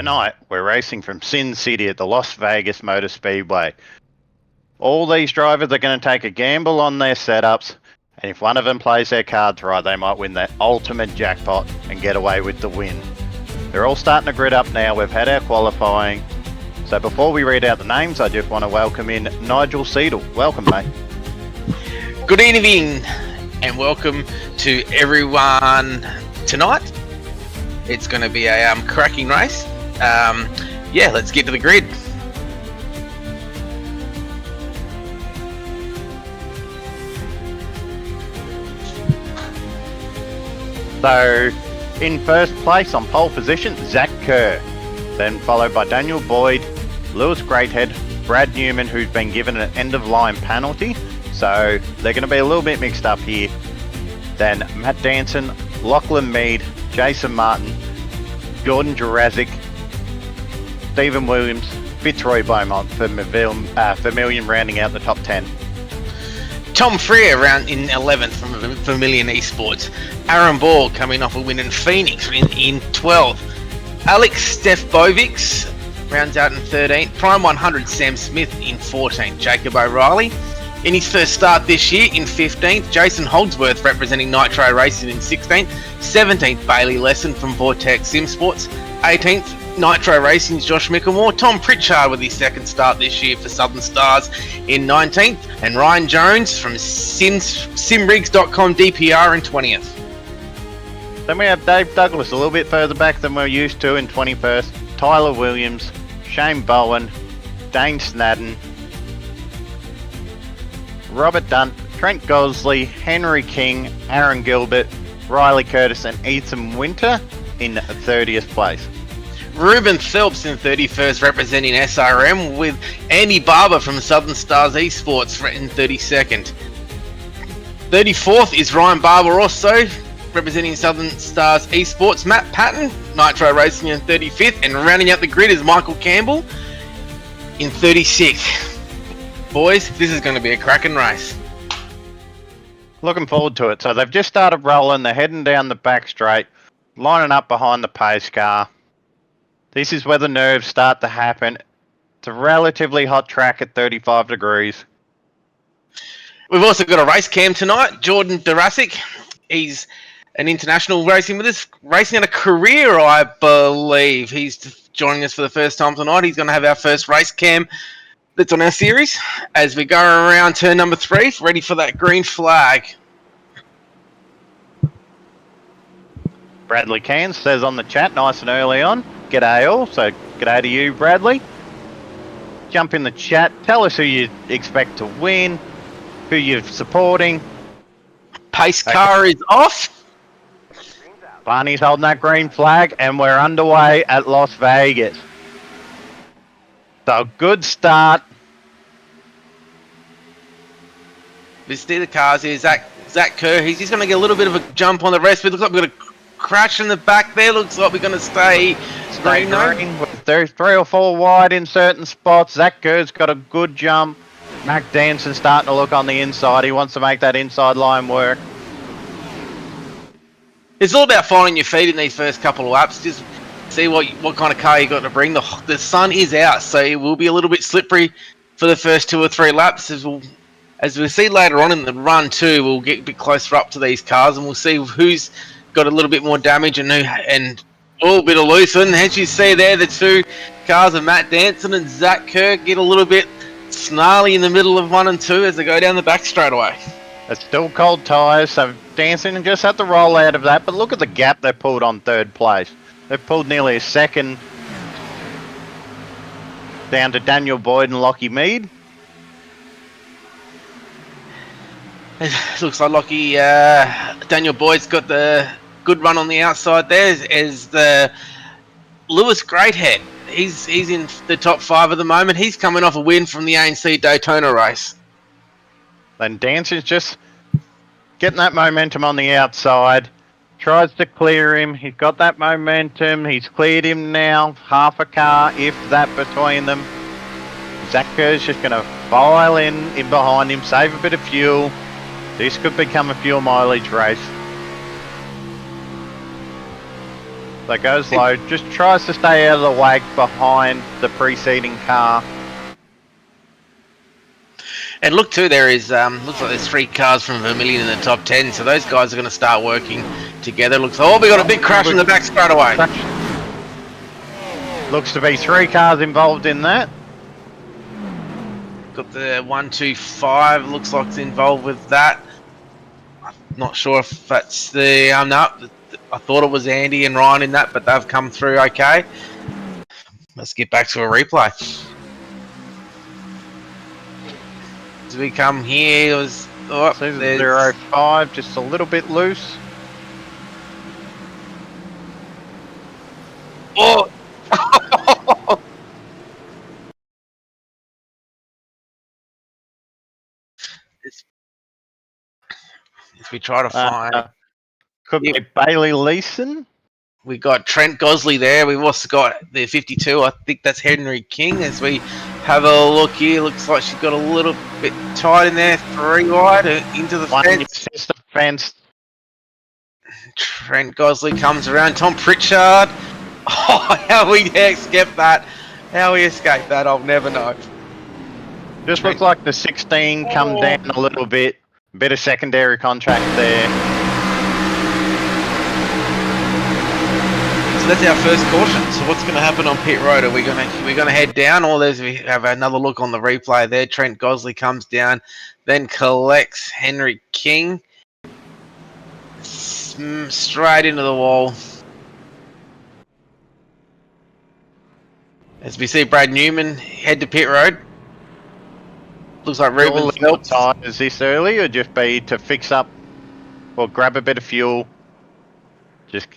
Tonight, we're racing from Sin City at the Las Vegas Motor Speedway. All these drivers are going to take a gamble on their setups, and if one of them plays their cards right, they might win that ultimate jackpot and get away with the win. They're all starting to grid up now. We've had our qualifying. So before we read out the names, I just want to welcome in Nigel Seidel. Welcome, mate. Good evening, and welcome to everyone tonight. It's going to be a cracking race. Yeah, let's get to the grid. So, in first place on pole position, Zach Kerr. Then followed by Daniel Boyd, Lewis Greathead, Brad Newman, who's been given an end-of-line penalty. So, they're going to be a little bit mixed up here. Then Matt Danson, Lachlan Mead, Jason Martin, Jordan Jurassic, Stephen Williams, Fitzroy Beaumont for Vermilion rounding out the top 10. Tom Freer round in 11th from Vermilion Esports. Aaron Ball coming off a win in Phoenix in 12th. Alex Stefbovics rounds out in 13th. Prime 100 Sam Smith in 14th. Jacob O'Reilly in his first start this year in 15th. Jason Holdsworth representing Nitro Racing in 16th. 17th Bailey Lesson from Vortex Sim Sports. 18th Nitro Racing's Josh Mickelmore. Tom Pritchard with his second start this year for Southern Stars in 19th. And Ryan Jones from Simrigs.com DPR in 20th. Then we have Dave Douglas a little bit further back than we're used to in 21st. Tyler Williams, Shane Bowen, Dane Snadden, Robert Dunt, Trent Gosley, Henry King, Aaron Gilbert, Riley Curtis and Ethan Winter in 30th place. Ruben Phelps in 31st representing SRM, with Andy Barber from Southern Stars Esports in 32nd. 34th is Ryan Barber also representing Southern Stars Esports. Matt Patton, Nitro Racing in 35th, and rounding out the grid is Michael Campbell in 36th. Boys, this is going to be a cracking race. Looking forward to it. So they've just started rolling. They're heading down the back straight, lining up behind the pace car. This is where the nerves start to happen. It's a relatively hot track at 35 degrees. We've also got a race cam tonight. Jordan Jurassic, he's an international racing with us, racing out a career, I believe. He's joining us for the first time tonight. He's going to have our first race cam that's on our series as we go around turn number 3, ready for that green flag. Bradley Cairns says on the chat, nice and early on, g'day all. So g'day to you, Bradley. Jump in the chat, tell us who you expect to win, who you're supporting. Pace car is off. Barney's holding that green flag and we're underway at Las Vegas. So good start. We see the cars here. Zach Kerr. He's just going to get a little bit of a jump on the rest. We look like we're going to crash in the back there. Looks like we're going to stay green. There's 3 or 4 wide in certain spots. Zach Kerr's got a good jump. Mac Danson's starting to look on the inside. He wants to make that inside line work. It's all about finding your feet in these first couple of laps. Just see what kind of car you got to bring. The sun is out, so it will be a little bit slippery for the first 2 or 3 laps. As we'll see later on in the run too, we'll get a bit closer up to these cars and we'll see who's got a little bit more damage and a little bit of loose. And as you see there, the 2 cars of Matt Danson and Zach Kerr get a little bit snarly in the middle of 1 and 2 as they go down the back straight away. It's still cold tyres, so Danson just had to roll out of that. But look at the gap they pulled on 3rd place. They've pulled nearly a second down to Daniel Boyd and Lockie Mead. It looks like Daniel Boyd's got the good run on the outside there as the Lewis Greathead. He's in the top 5 at the moment. He's coming off a win from the ANC Daytona race. Then Danson's just getting that momentum on the outside. Tries to clear him. He's got that momentum. He's cleared him now. Half a car, if that, between them. Zach Kerr's just going to file in behind him, save a bit of fuel. This could become a fuel mileage race. So goes low, just tries to stay out of the wake behind the preceding car. And look too, there is looks like there's 3 cars from Vermilion in the top 10, so those guys are going to start working together. Looks like, we got a big crash in the back straight away. Looks to be 3 cars involved in that. Got the 125, looks like it's involved with that. I'm not sure if that's the no, I thought it was Andy and Ryan in that, but they've come through okay. Let's get back to a replay. As we come here, it was 0.05, just a little bit loose. Oh! As we try to find, could be Bailey Leeson. We got Trent Gosley there. We've also got the 52. I think that's Henry King. As we have a look here, looks like she's got a little bit tight in there. 3 wide into the fence. Trent Gosley comes around. Tom Pritchard. Oh, how we escaped that. How we escaped that, I'll never know. Just looks like the 16 come down a little bit. Bit of secondary contract there. So that's our first caution. So what's going to happen on pit road? Are we going to head down, or we have another look on the replay there? Trent Gosley comes down, then collects Henry King straight into the wall. As we see Brad Newman head to pit road. Looks like Ruben Phelps. Tires this early, or just be to fix up or grab a bit of fuel. Just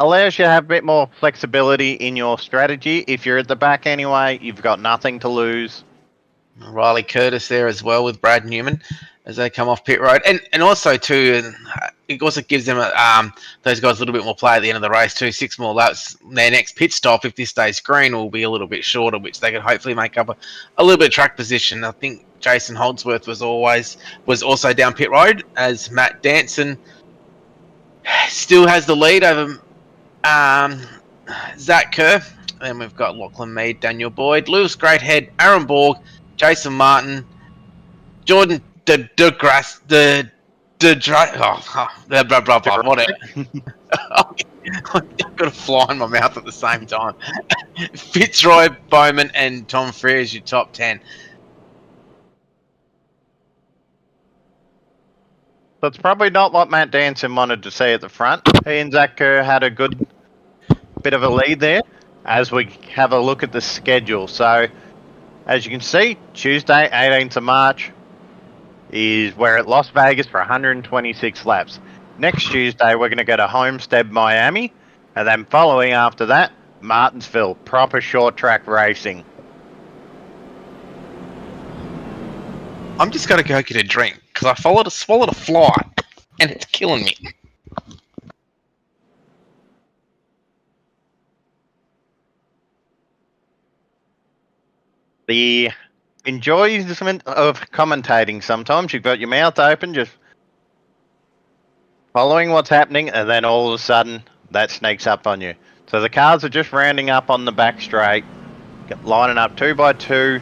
allows you to have a bit more flexibility in your strategy. If you're at the back anyway, you've got nothing to lose. Riley Curtis there as well with Brad Newman as they come off pit road, and also too, it also gives them those guys a little bit more play at the end of the race too. 6 more laps. Their next pit stop, if this stays green, will be a little bit shorter, which they can hopefully make up a little bit of track position. I think Jason Holdsworth was also down pit road, as Matt Danson still has the lead over Zach Kerr. Then we've got Lachlan Mead, Daniel Boyd, Lewis Greathead, Aaron Borg, Jason Martin, Jordan whatever. I've got a fly in my mouth at the same time. Fitzroy, Bowman, and Tom Freer is your top 10. That's probably not what Matt Danson wanted to see at the front. He and Zach Kerr had a good bit of a lead there as we have a look at the schedule. So, as you can see, Tuesday, 18th of March, is we're at Las Vegas for 126 laps. Next Tuesday, we're going to go to Homestead, Miami, and then following after that, Martinsville, proper short track racing. I'm just going to go get a drink because I swallowed a fly and it's killing me. The enjoyment of commentating sometimes. You've got your mouth open, just following what's happening, and then all of a sudden, that sneaks up on you. So the cars are just rounding up on the back straight, lining up 2 by 2.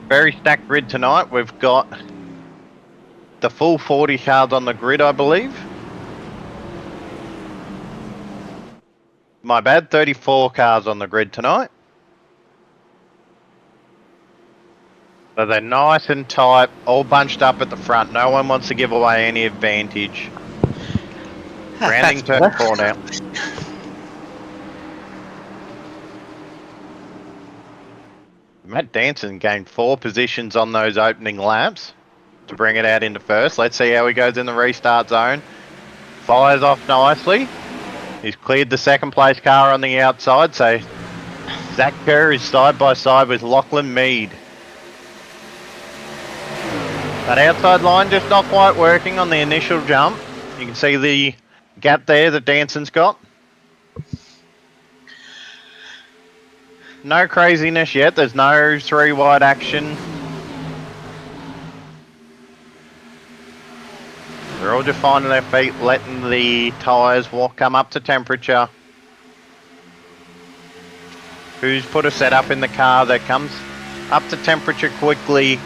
Very stacked grid tonight. We've got the full 40 cars on the grid, I believe. My bad, 34 cars on the grid tonight. So they're nice and tight, all bunched up at the front. No one wants to give away any advantage. Rounding turn 4 now. Matt Danson gained 4 positions on those opening laps to bring it out into first. Let's see how he goes in the restart zone. Fires off nicely. He's cleared the second place car on the outside, so Zach Kerr is side by side with Lachlan Mead. That outside line just not quite working on the initial jump. You can see the gap there that Danson's got. No craziness yet. There's no 3 wide action. They're all just finding their feet, letting the tyres come up to temperature. Who's put a setup in the car that comes up to temperature quickly,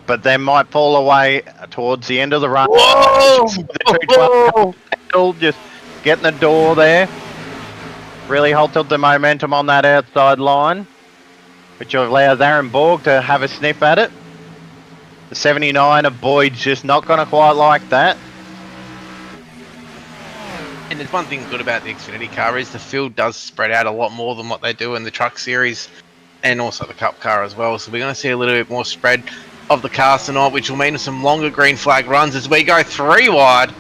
but then might fall away towards the end of the run. Whoa! Just getting the door there. Really halted the momentum on that outside line, which allows Aaron Borg to have a sniff at it. The 79 of Boyd's just not going to quite like that. And there's one thing good about the Xfinity car is the field does spread out a lot more than what they do in the Truck Series and also the Cup car as well. So we're going to see a little bit more spread of the cars tonight, which will mean some longer green flag runs as we go 3 wide.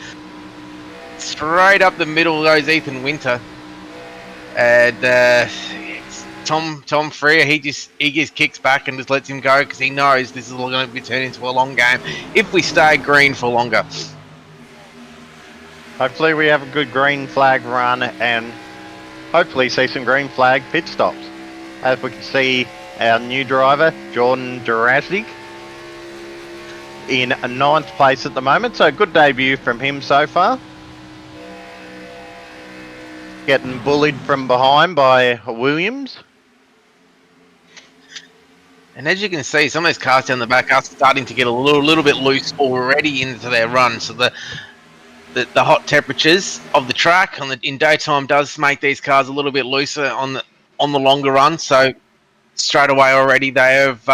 Straight up the middle goes Ethan Winter. And Tom Freer, he just kicks back and just lets him go because he knows this is going to be turned into a long game if we stay green for longer. Hopefully we have a good green flag run and hopefully see some green flag pit stops. As we can see, our new driver, Jordan Jurassic, in 9th place at the moment, so good debut from him so far. Getting bullied from behind by Williams. And as you can see, some of those cars down the back are starting to get a little bit loose already into their run. So the hot temperatures of the track in daytime does make these cars a little bit looser on the longer run. So straight away already they have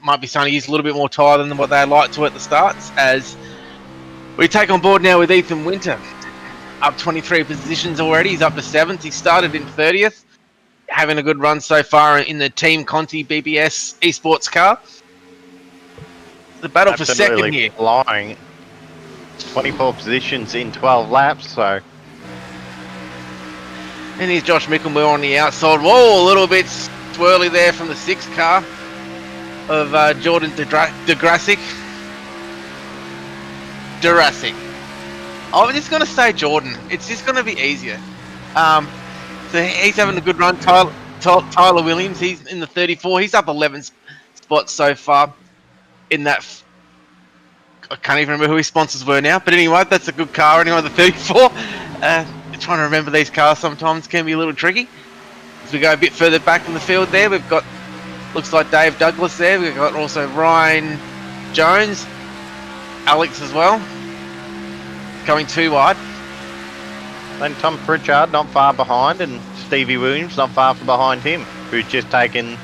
might be starting to use a little bit more tyre than what they like to at the starts. As we take on board now with Ethan Winter, up 23 positions already. He's up to 7th. He started in 30th, having a good run so far in the Team Conti BBS esports car. The battle for second here. Flying. 24 positions in 12 laps, so. And here's Josh Mickelmore on the outside. Whoa, a little bit swirly there from the 6th car of Jordan Jurassic. I'm just going to say Jordan. It's just going to be easier. So he's having a good run. Tyler Williams, he's in the 34. He's up 11 spots so far in that. I can't even remember who his sponsors were now. But anyway, that's a good car. Anyway, the 34. Trying to remember these cars sometimes can be a little tricky. As we go a bit further back in the field there, we've got, looks like Dave Douglas there. We've got also Ryan Jones, Alex as well, coming 2 wide. Then Tom Pritchard not far behind, and Stevie Williams not far from behind him, who's just taken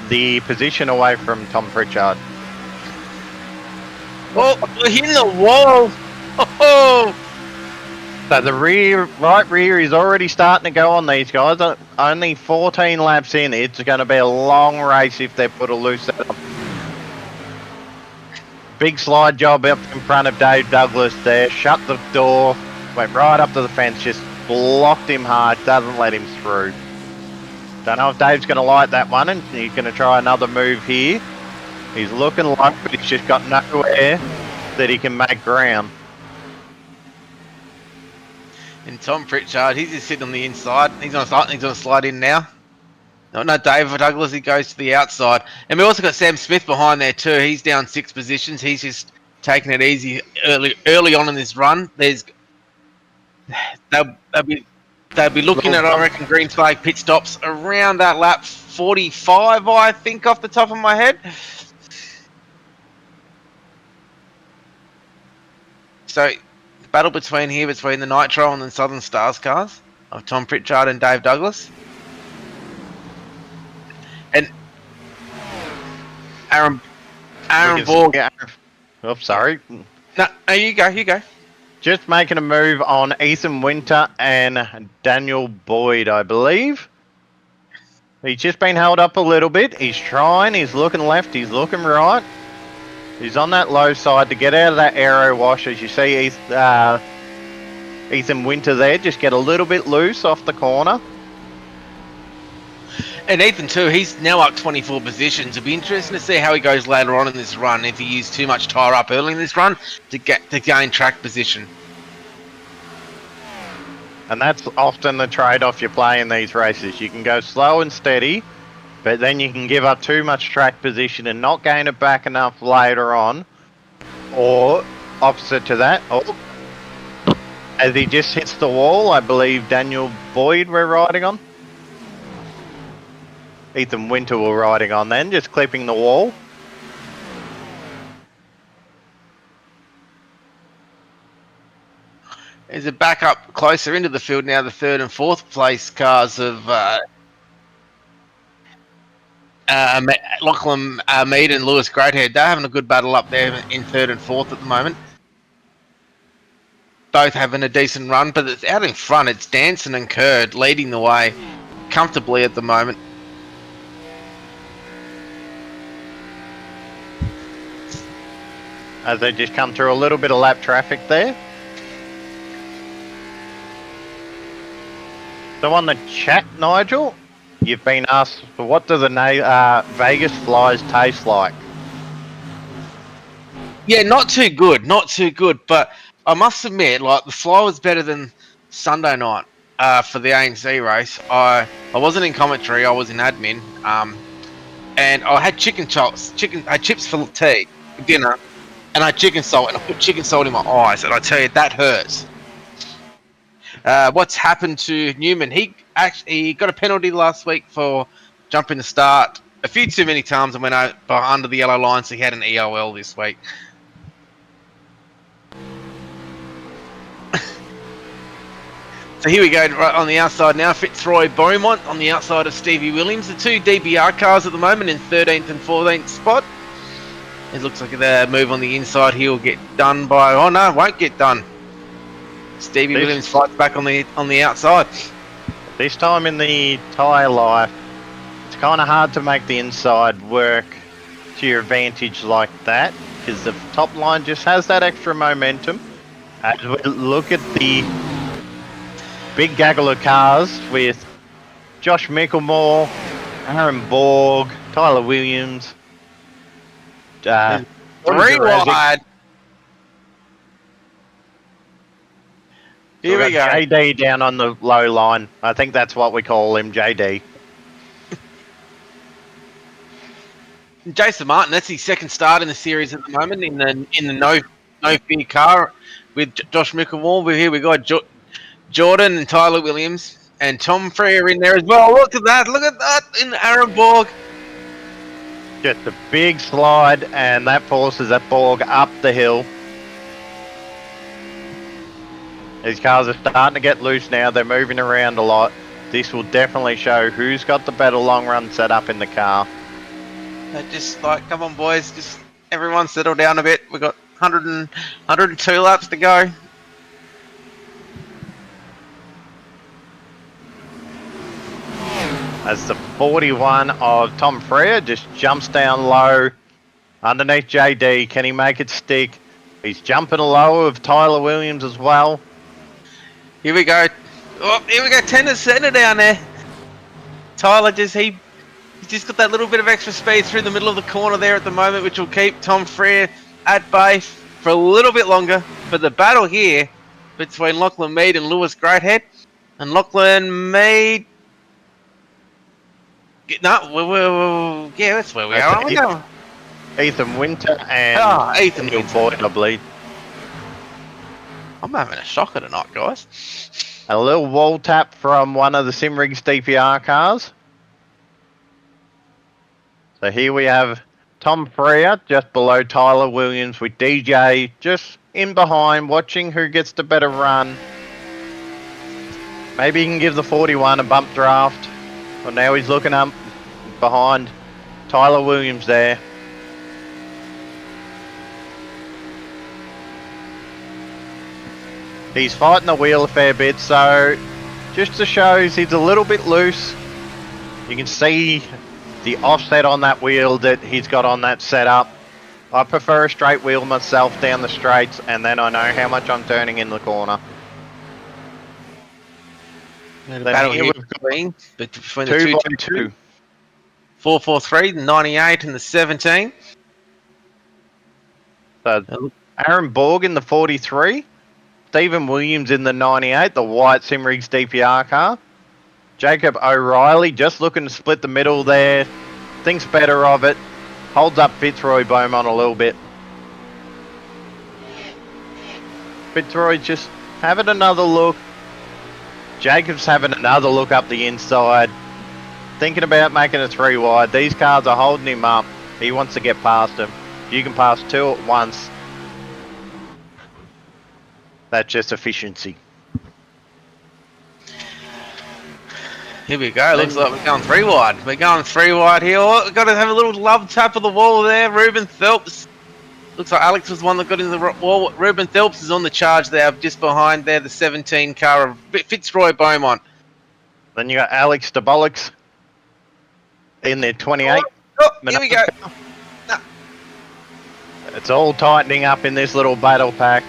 the position away from Tom Pritchard. Oh, we're hitting the wall! Oh! So the right rear is already starting to go on these guys. Only 14 laps in. It's going to be a long race if they put a loose setup. Big slide job up in front of Dave Douglas there. Shut the door. Went right up to the fence. Just blocked him hard. Doesn't let him through. Don't know if Dave's going to like that one. And he's going to try another move here. He's looking like, but he's just got nowhere that he can make ground. And Tom Pritchard, he's just sitting on the inside. He's going to slide in now. No, Dave Douglas, he goes to the outside. And we also got Sam Smith behind there too. He's down 6 positions. He's just taking it easy early on in this run. They'll be looking at, I reckon, green flag pit stops around that lap 45, I think, off the top of my head. So, battle between the Nitro and the Southern Stars cars of Tom Pritchard and Dave Douglas. And Aaron Borg. Oh, sorry. No, you go. Just making a move on Ethan Winter and Daniel Boyd, I believe. He's just been held up a little bit. He's trying. He's looking left. He's looking right. He's on that low side to get out of that aero wash. As you see, Ethan Winter there. Just get a little bit loose off the corner. And Ethan too, he's now up 24 positions. It'll be interesting to see how he goes later on in this run, if he used too much tyre up early in this run to gain track position. And that's often the trade-off you play in these races. You can go slow and steady, but then you can give up too much track position and not gain it back enough later on. Or opposite to that. Oh, as he just hits the wall, I believe Daniel Boyd we're riding on. Ethan Winter we're riding on then, just clipping the wall. Is it back up closer into the field now? The third and fourth place cars of Lachlan Mead and Lewis Greathead. They're having a good battle up there in third and fourth at the moment. Both having a decent run, but it's out in front. It's Danson and Kurd leading the way comfortably at the moment. As they just come through a little bit of lap traffic there. So on the chat, Nigel, you've been asked, what does a Vegas Flyers taste like? Yeah, not too good, but I must admit, like, the fly was better than Sunday night for the ANC race. I wasn't in commentary, I was in admin, and I had I had chips for tea, for dinner, and I had chicken salt, and I put chicken salt in my eyes, and I tell you, that hurts. What's happened to Newman? He got a penalty last week for jumping the start a few too many times and went out under the yellow line, so he had an EOL this week. So here we go, right on the outside now. Fitzroy Beaumont on the outside of Stevie Williams. The two DBR cars at the moment in 13th and 14th spot. It looks like the move on the inside here will get done by... Oh no, it won't get done. Stevie Williams fights back on the outside. This time in the tyre life, it's kind of hard to make the inside work to your advantage like that, because the top line just has that extra momentum. As we look at the big gaggle of cars with Josh Micklemore, Aaron Borg, Tyler Williams, three wide. Here we go. JD down on the low line. I think that's what we call him, JD. Jason Martin, that's his second start in the series at the moment in the no fear car with Josh Micklemore. Here we got Jordan and Tyler Williams and Tom Freer in there as well. Look at that in Aaron Borg. Just a big slide, and that forces that Borg up the hill. These cars are starting to get loose now. They're moving around a lot. This will definitely show who's got the better long run set up in the car. They're just like, come on, boys. Just everyone settle down a bit. We've got 102 laps to go. As the 41 of Tom Freer just jumps down low underneath JD. Can he make it stick? He's jumping low of Tyler Williams as well. Here we go. Oh, here we go. 10 to center down there. Tyler he's just got that little bit of extra speed through the middle of the corner there at the moment, which will keep Tom Freer at bay for a little bit longer. But the battle here between Lachlan Mead and Lewis Greathead, and Lachlan Mead. No, yeah, that's where we are. Aren't we going? Ethan Winter and Ethan Boyd, I believe. I'm having a shocker tonight, guys. A little wall tap from one of the Simrigs DPR cars. So here we have Tom Freer just below Tyler Williams with DJ just in behind, watching who gets the better run. Maybe he can give the 41 a bump draft. Well, now he's looking up behind Tyler Williams there. He's fighting the wheel a fair bit, so just to show he's a little bit loose. You can see the offset on that wheel that he's got on that setup. I prefer a straight wheel myself down the straights, and then I know how much I'm turning in the corner. The battle here between the 2x2. 443, the 98 and the 17. So Aaron Borg in the 43. Stephen Williams in the 98, the white Simrigs DPR car. Jacob O'Reilly just looking to split the middle there. Thinks better of it. Holds up Fitzroy Beaumont a little bit. Fitzroy just having another look. Jacob's having another look up the inside. Thinking about making a 3 wide. These cars are holding him up. He wants to get past them. If you can pass 2 at once, that's just efficiency. Here we go. Looks like we're going 3 wide. We're going 3 wide here. Oh, we've got to have a little love tap of the wall there. Ruben Phelps. Looks like Alex was the one that got into the wall. Ruben Phelps is on the charge there, just behind there, the 17 car of Fitzroy Beaumont. Then you got Alex DeBollocks in their 28. Oh, here we go. No. It's all tightening up in this little battle pack.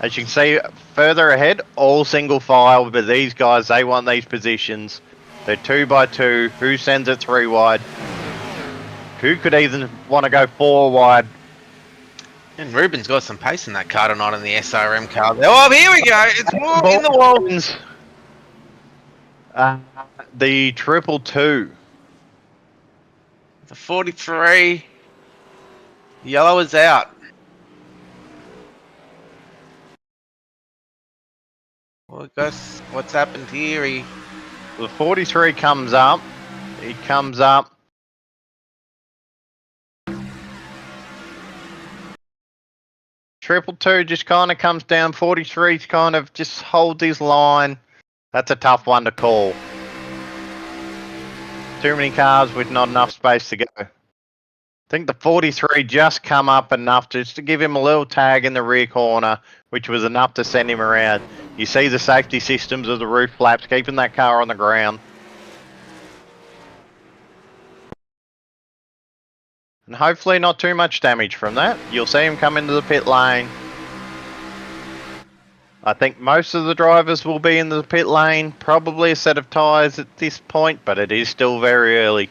As you can see, further ahead, all single file, but these guys, they want these positions. They're 2 by 2. Who sends it 3 wide? Who could even want to go 4 wide? And Ruben's got some pace in that car tonight in the SRM car. Oh, here we go. It's in the wall. The 222. The 43. Yellow is out. Well, Gus, what's happened here? The 43 comes up. He comes up. Triple two just kind of comes down. 43 kind of just holds his line. That's a tough one to call. Too many cars with not enough space to go. I think the 43 just come up enough just to give him a little tag in the rear corner, which was enough to send him around. You see the safety systems of the roof flaps, keeping that car on the ground. And hopefully not too much damage from that. You'll see him come into the pit lane. I think most of the drivers will be in the pit lane. Probably a set of tyres at this point, but it is still very early.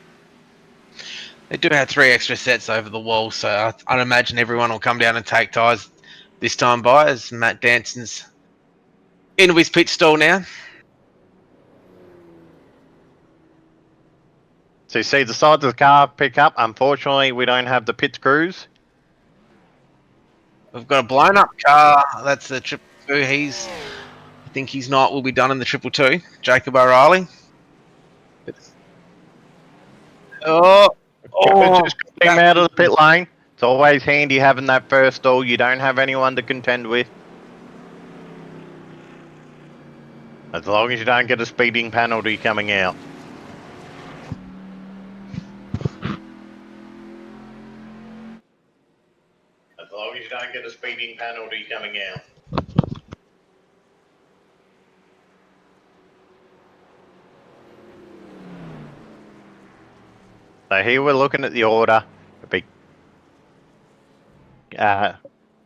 They do have 3 extra sets over the wall, so I'd imagine everyone will come down and take tyres this time by, as Matt Danson's into his pit stall now. So you see the sides of the car pick up. Unfortunately, we don't have the pit crews. We've got a blown up car. That's the 222. I think his night will be done in the 222. Jacob O'Reilly. Just got him out of the pit lane. It's always handy having that first stall. You don't have anyone to contend with. As long as you don't get a speeding penalty coming out. As long as you don't get a speeding penalty coming out. So here we're looking at the order.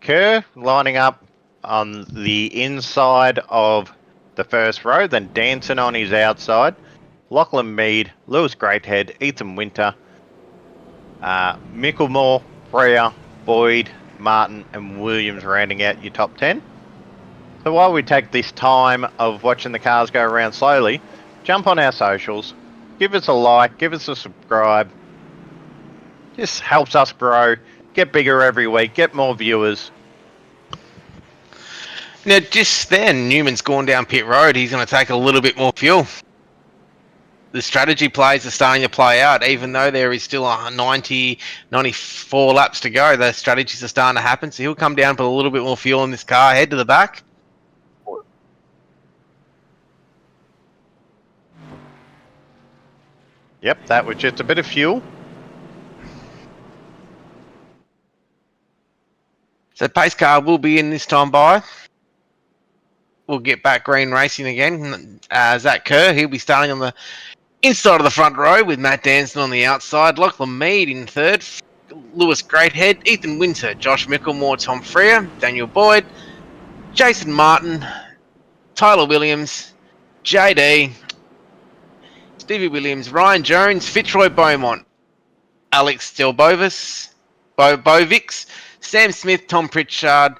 Kerr lining up on the inside of the first row, then Danson on his outside. Lachlan Mead, Lewis Greathead, Ethan Winter, Micklemore, Freya, Boyd, Martin and Williams rounding out your top 10. So while we take this time of watching the cars go around slowly, jump on our socials, give us a like, give us a subscribe. Just helps us grow, get bigger every week, get more viewers. Now, just then, Newman's gone down pit road. He's going to take a little bit more fuel. The strategy plays are starting to play out, even though there is still 94 laps to go. The strategies are starting to happen, so he'll come down, put a little bit more fuel in this car, head to the back. Yep, that was just a bit of fuel. So pace car will be in this time by. We'll get back green racing again. Zach Kerr, he'll be starting on the inside of the front row with Matt Danson on the outside. Lachlan Mead in third. Lewis Greathead, Ethan Winter, Josh Micklemore, Tom Freer, Daniel Boyd, Jason Martin, Tyler Williams, JD, Stevie Williams, Ryan Jones, Fitzroy Beaumont, Alex Delbovis, Bovix, Sam Smith, Tom Pritchard,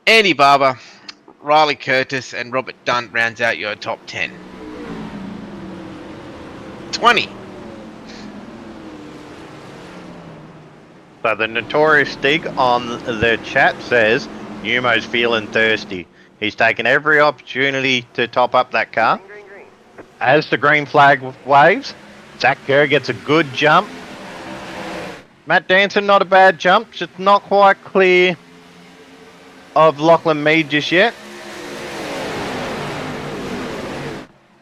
Andy Barber, Riley Curtis and Robert Dunt rounds out your top 10. 20. So the Notorious Dig on the chat says, Numo's feeling thirsty. He's taken every opportunity to top up that car. As the green flag waves, Zach Kerr gets a good jump. Matt Danson, not a bad jump, just not quite clear of Lachlan Mead just yet.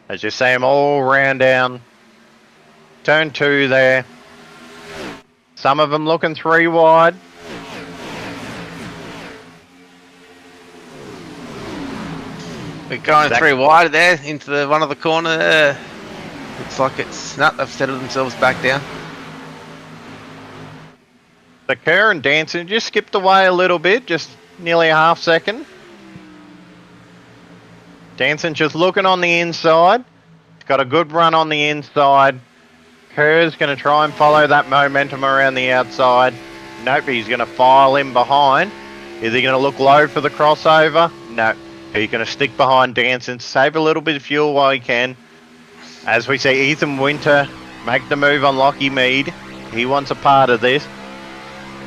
As you see him all round down. Turn 2 there. Some of them looking 3 wide. We're going 3 wide there into one of the corner there. Looks like it's not. They've settled themselves back down. The Kerr and Danson just skipped away a little bit, just nearly a half second. Danson just looking on the inside. He's got a good run on the inside. Kerr's going to try and follow that momentum around the outside. Nope, he's going to file in behind. Is he going to look low for the crossover? No. He's going to stick behind Danson, save a little bit of fuel while he can. As we see Ethan Winter make the move on Lockie Mead. He wants a part of this.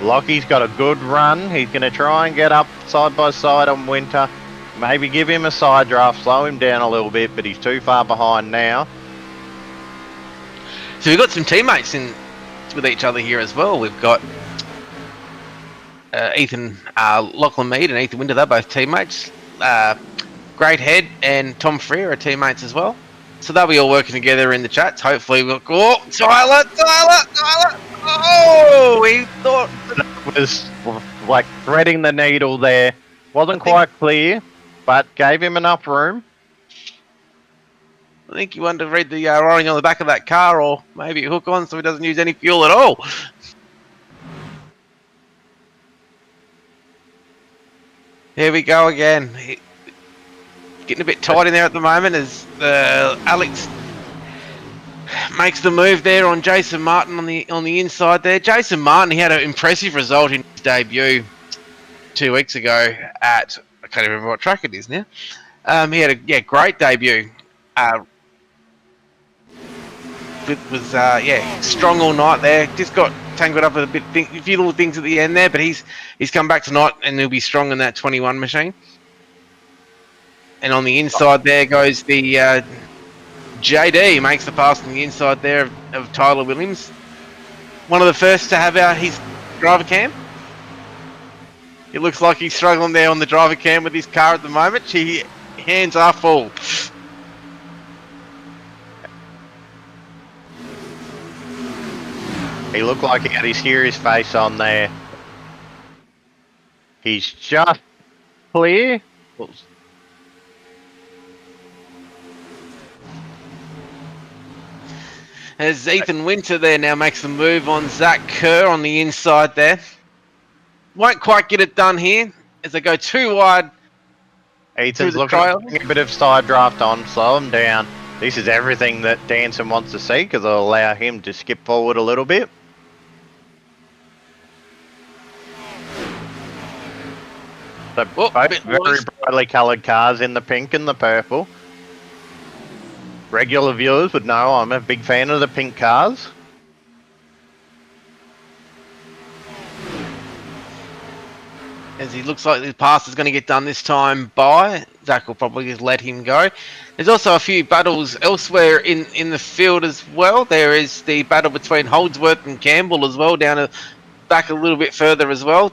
Lockie's got a good run. He's going to try and get up side by side on Winter. Maybe give him a side draft, slow him down a little bit, but he's too far behind now. So we've got some teammates in with each other here as well. We've got Lachlan Mead and Ethan Winter. They're both teammates. Great Head and Tom Freer are teammates as well. So they'll be all working together in the chats. Hopefully we'll go. Oh, Tyler! Oh, we thought that was like threading the needle there. Wasn't quite clear, but gave him enough room. I think you wanted to read the writing on the back of that car, or maybe hook on so he doesn't use any fuel at all. Here we go again. Getting a bit tight in there at the moment as Alex makes the move there on Jason Martin on the inside there. Jason Martin, he had an impressive result in his debut 2 weeks ago at, I can't even remember what track it is now. He had a great debut. It was strong all night there. Just got tangled up with a few little things at the end there, but he's come back tonight and he'll be strong in that 21 machine. And on the inside there goes the JD, makes the pass on the inside there of Tyler Williams. One of the first to have out his driver cam. It looks like he's struggling there on the driver cam with his car at the moment. Hands are full. He looked like he had his serious face on there. He's just clear. As Ethan Winter there now makes the move on Zach Kerr on the inside there. Won't quite get it done here as they go 2 wide. Ethan's looking a bit of side draft on, slow him down. This is everything that Danson wants to see because it'll allow him to skip forward a little bit. So both very brightly coloured cars in the pink and the purple. Regular viewers would know I'm a big fan of the pink cars. As he looks like the pass is going to get done this time by Zach, will probably just let him go. There's also a few battles elsewhere in the field as well. There is the battle between Holdsworth and Campbell as well, back a little bit further as well.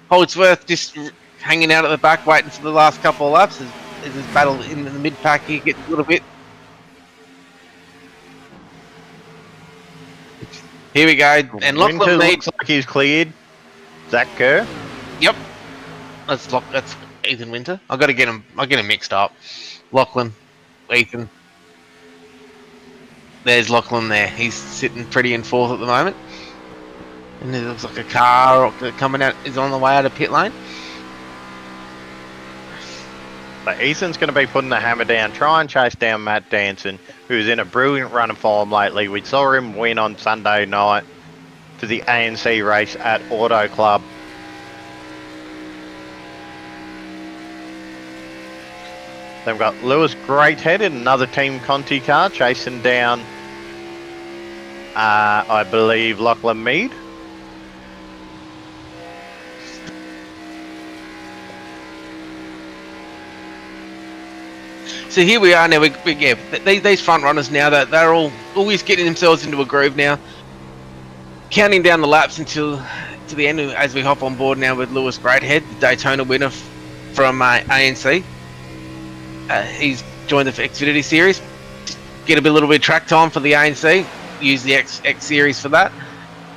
Holdsworth just hanging out at the back, waiting for the last couple of laps. As this battle in the mid pack, he gets a little bit. Here we go, and Lachlan looks like he's cleared. Zach Kerr. Yep. That's Ethan Winter. I get him mixed up. Lachlan, Ethan. There's Lachlan there. He's sitting pretty in fourth at the moment. And it looks like a car coming out is on the way out of pit lane. But Ethan's going to be putting the hammer down, try and chase down Matt Danson, who's in a brilliant run of form lately. We saw him win on Sunday night for the ANC race at Auto Club. Then we've got Lewis Greathead in another Team Conti car chasing down, I believe, Lachlan Mead. So here we are now. These front runners now that they're all always getting themselves into a groove now, counting down the laps until to the end as we hop on board now with Lewis Greathead, the Daytona winner from ANC. He's joined the Xfinity Series. Get a little bit of track time for the ANC. Use the X Series for that.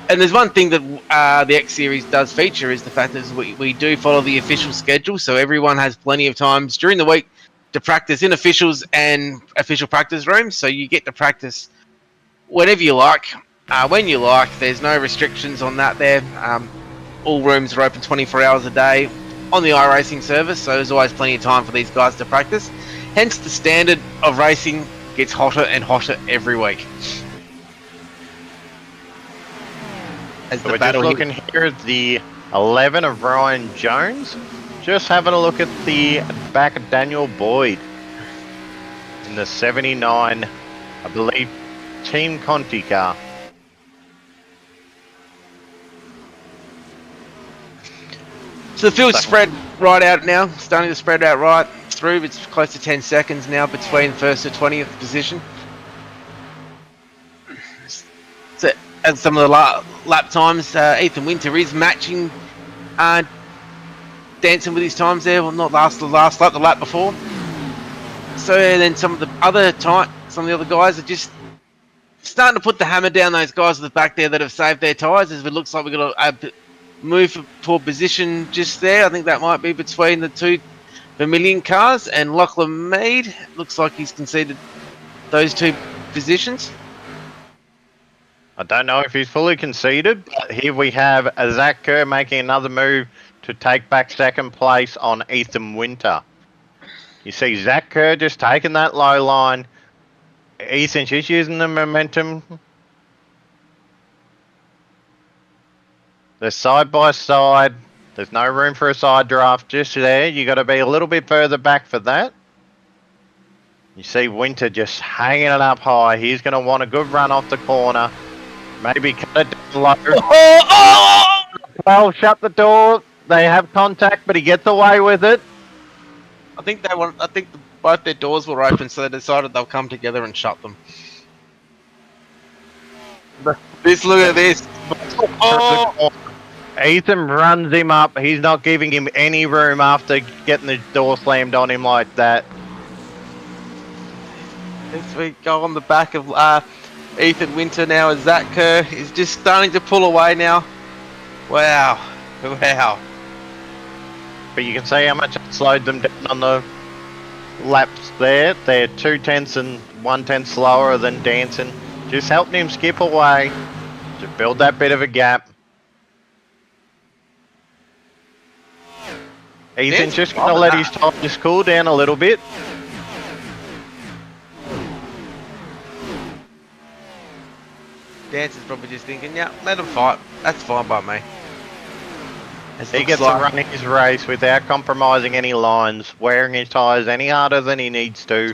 And there's one thing that the X Series does feature is the fact that we do follow the official schedule, so everyone has plenty of times during the week to practice in officials and official practice rooms. So you get to practice whenever you like, when you like. There's no restrictions on that there. All rooms are open 24 hours a day on the iRacing service, so there's always plenty of time for these guys to practice. Hence the standard of racing gets hotter and hotter every week. As the battle just looking here at the 11 of Ryan Jones. Just having a look at the back of Daniel Boyd in the 79, I believe, Team Conti car. So the field's spread right out now, starting to spread out right through. It's close to 10 seconds now between first to 20th position. So at some of the lap times, Ethan Winter is matching, dancing with his times there. Well, not the last lap, the lap before. So then some of the other guys are just starting to put the hammer down those guys at the back there that have saved their tyres, as it looks like we've got a move for position just there. I think that might be between the two Vermilion cars, and Lachlan Mead looks like he's conceded those two positions. I don't know if he's fully conceded, but here we have Zach Kerr making another move to take back second place on Ethan Winter. You see Zach Kerr just taking that low line. Ethan's just using the momentum. They're side by side. There's no room for a side draft just there. You got to be a little bit further back for that. You see Winter just hanging it up high. He's going to want a good run off the corner. Maybe cut it down low. Well, shut the door. They have contact, but he gets away with it. I think both their doors were open, so they decided they'll come together and shut them. Look at this. Oh. Ethan runs him up. He's not giving him any room after getting the door slammed on him like that. As we go on the back of Ethan Winter now, as Zach Kerr is just starting to pull away now. Wow. But you can see how much it slowed them down on the laps there. They're 2/10 and 1/10 slower than Danson. Just helping him skip away to build that bit of a gap. Ethan's just going to let his tires cool down a little bit. Danson's probably just thinking, yeah, let him fight. That's fine by me. He gets to run his race without compromising any lines, wearing his tyres any harder than he needs to.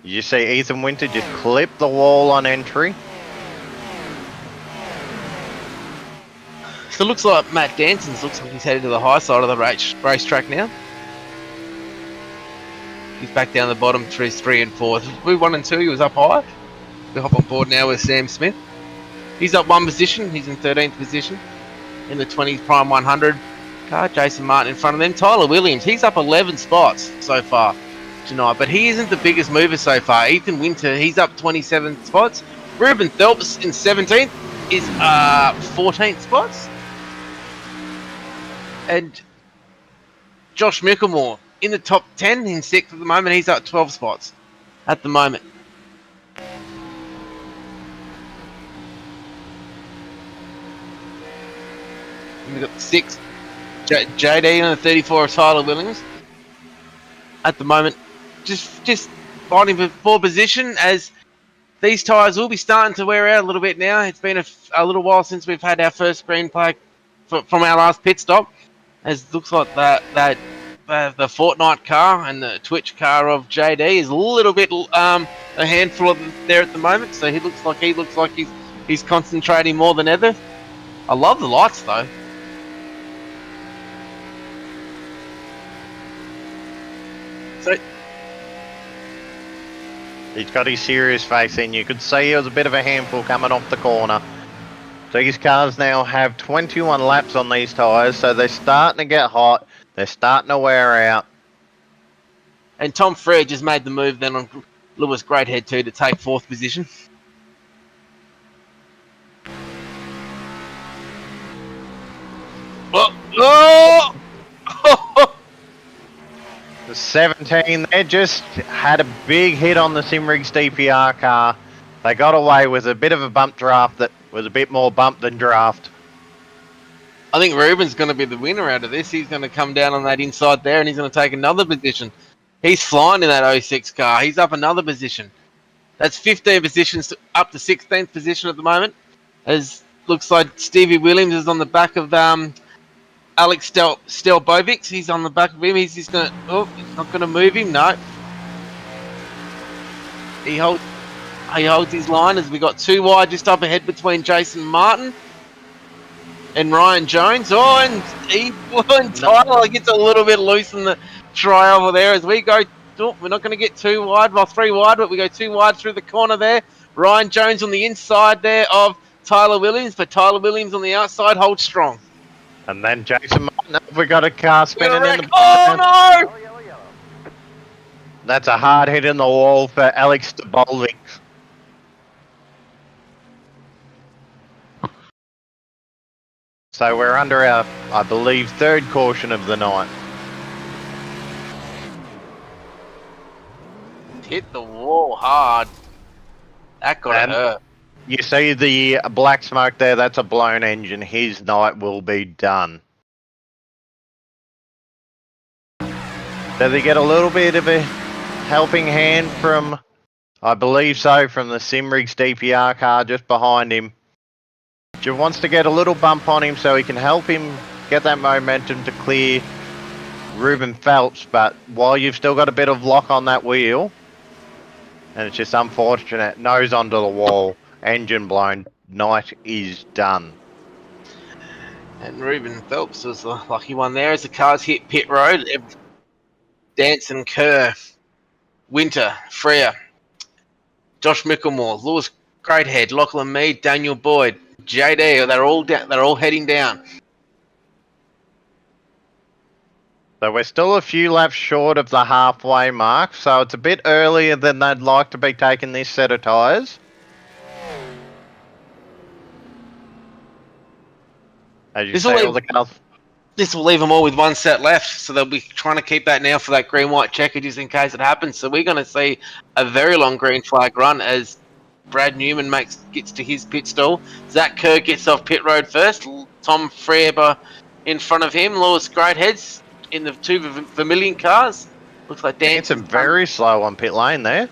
You see Ethan Winter just clip the wall on entry. So it looks like Matt Danson's looks like he's headed to the high side of the racetrack now. He's back down the bottom through 3 and 4. We 1 and 2, he was up high. We hop on board now with Sam Smith. He's up 1 position. He's in 13th position in the 20 Prime 100 car. Jason Martin in front of them. Tyler Williams, he's up 11 spots so far tonight, but he isn't the biggest mover so far. Ethan Winter, he's up 27 spots. Ruben Phelps in 17th is 14th spots. And Josh Micklemore in the top 10 in 6th at the moment. He's up 12 spots at the moment. We've got 6 JD and the 34 of Tyler Williams at the moment. Just fighting for position, as these tyres will be starting to wear out a little bit now. It's been a little while since we've had our first green flag from our last pit stop. As it looks like that the Fortnite car and the Twitch car of JD is a little bit a handful of them there at the moment. So he looks like he's concentrating more than ever. I love the lights though. So, He's got his serious face in. You could see he was a bit of a handful coming off the corner. These cars now have 21 laps on these tyres, so they're starting to get hot. They're starting to wear out. and Tom Frere just made the move then on Lewis Greathead too to take 4th position. Oh! The 17 there just had a big hit on the Simrigs DPR car. They got away with a bit of a bump draft that was a bit more bump than draft. I think Ruben's going to be the winner out of this. He's going to come down on that inside there and he's going to take another position. He's flying in that 06 car. He's up another position. That's 15 positions up to 16th position at the moment. As looks like Stevie Williams is on the back of Alex Stelbovic. He's on the back of him. He's just going to... Oh, he's not going to move him. No. He holds his line as we got 2 wide just up ahead between Jason Martin and Ryan Jones. Oh, and Tyler gets a little bit loose in the try over there as we go. Oh, we're not going to get 2 wide, well 3 wide, but we go 2 wide through the corner there. Ryan Jones on the inside there of Tyler Williams, but Tyler Williams on the outside holds strong. And then Jason Martin, we got a car spinning in the Oh no! That's a hard hit in the wall for Alex Stelbovic. So we're under our, I believe, 3rd caution of the night. Hit the wall hard. That got hurt. You see the black smoke there, that's a blown engine. His night will be done. Does he get a little bit of a helping hand from, I believe so, from the Simrigs DPR car just behind him? Just wants to get a little bump on him so he can help him get that momentum to clear Ruben Phelps, but while you've still got a bit of lock on that wheel, and it's just unfortunate, nose onto the wall, engine blown, night is done. And Ruben Phelps was the lucky one there as the cars hit pit road. Danson, Kerr, Winter, Freya, Josh Micklemore, Lewis Greathead, Lachlan Mead, Daniel Boyd, JD, they're all heading down. So we're still a few laps short of the halfway mark, so it's a bit earlier than they'd like to be taking this set of tyres. As you see, all the cars... This will leave them all with 1 set left, so they'll be trying to keep that now for that green-white checker just in case it happens. So we're going to see a very long green flag run as Brad Newman gets to his pit stall. Zach Kerr gets off pit road first. Tom Frere in front of him. Lewis Greatheads in the 2 Vermilion cars. Looks like Dan. It's a very slow on pit lane there.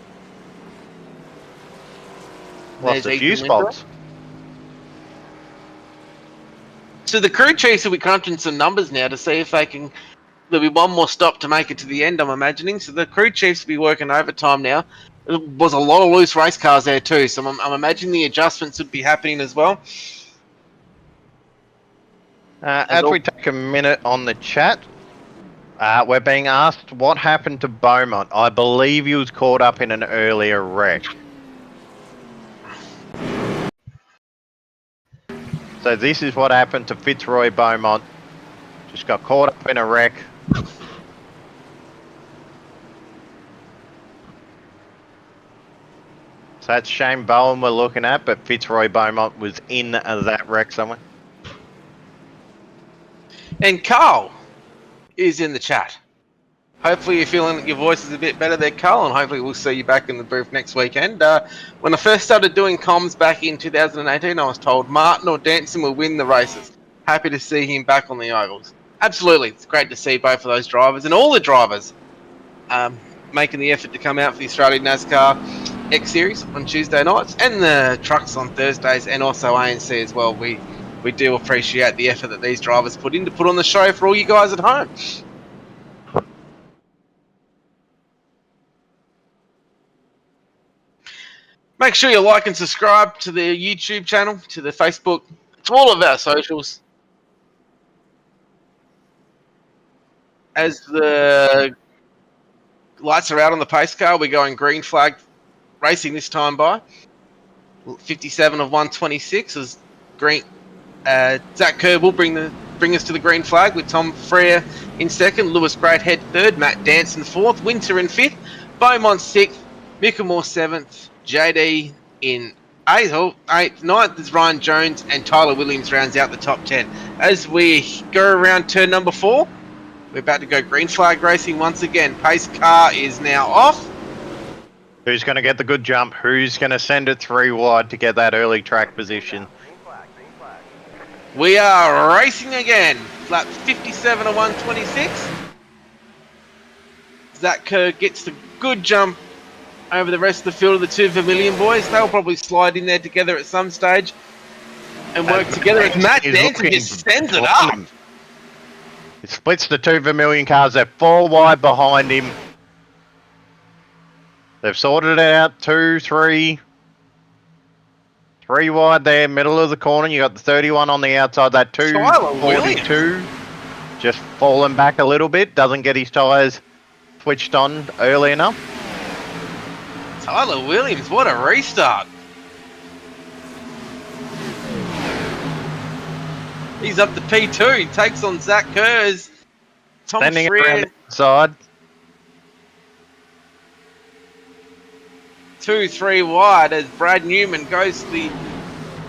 Lost a few spots. So the crew chiefs will be crunching some numbers now to see if they can... There'll be 1 more stop to make it to the end, I'm imagining. So the crew chiefs will be working overtime now. There was a lot of loose race cars there too, so I'm imagining the adjustments would be happening as well. As we take a minute on the chat, we're being asked what happened to Beaumont. I believe he was caught up in an earlier wreck. So this is what happened to Fitzroy Beaumont. Just got caught up in a wreck. So that's Shane Bowen we're looking at, but Fitzroy Beaumont was in that wreck somewhere. And Carl is in the chat. Hopefully you're feeling that your voice is a bit better there, Carl, and hopefully we'll see you back in the booth next weekend. When I first started doing comms back in 2018, I was told Martin or Danson will win the races. Happy to see him back on the ovals. Absolutely, it's great to see both of those drivers and all the drivers making the effort to come out for the Australian NASCAR X-Series on Tuesday nights and the trucks on Thursdays and also ANC as well. We do appreciate the effort that these drivers put in to put on the show for all you guys at home. Make sure you like and subscribe to the YouTube channel, to the Facebook, to all of our socials. As the lights are out on the pace car. We're going green flag racing this time by 57 of 126 as green. Zach Kerr will bring us to the green flag with Tom Frere in second, Lewis Greathead third, Matt Danson fourth, Winter in fifth, Beaumont sixth, Mickelmore seventh, JD in eighth, ninth is Ryan Jones, and Tyler Williams rounds out the top 10. As we go around turn number 4, we're about to go green flag racing once again. Pace car is now off. Who's going to get the good jump? Who's going to send it 3 wide to get that early track position? We are racing again. Lap 57 of 126. Zach Kerr gets the good jump over the rest of the field of the 2 Vermilion boys. They'll probably slide in there together at some stage and work together. As Matt Danson just sends it up. It splits the 2 Vermilion cars. They're 4 wide behind him. They've sorted it out. 2, 3. 3 wide there, middle of the corner. You got the 31 on the outside. That 242 just falling back a little bit. Doesn't get his tyres switched on early enough. Tyler Williams, what a restart. He's up to P2. He takes on Zach Kerr's. Tom Standing Frere around the side. 2, 3 wide as Brad Newman goes to the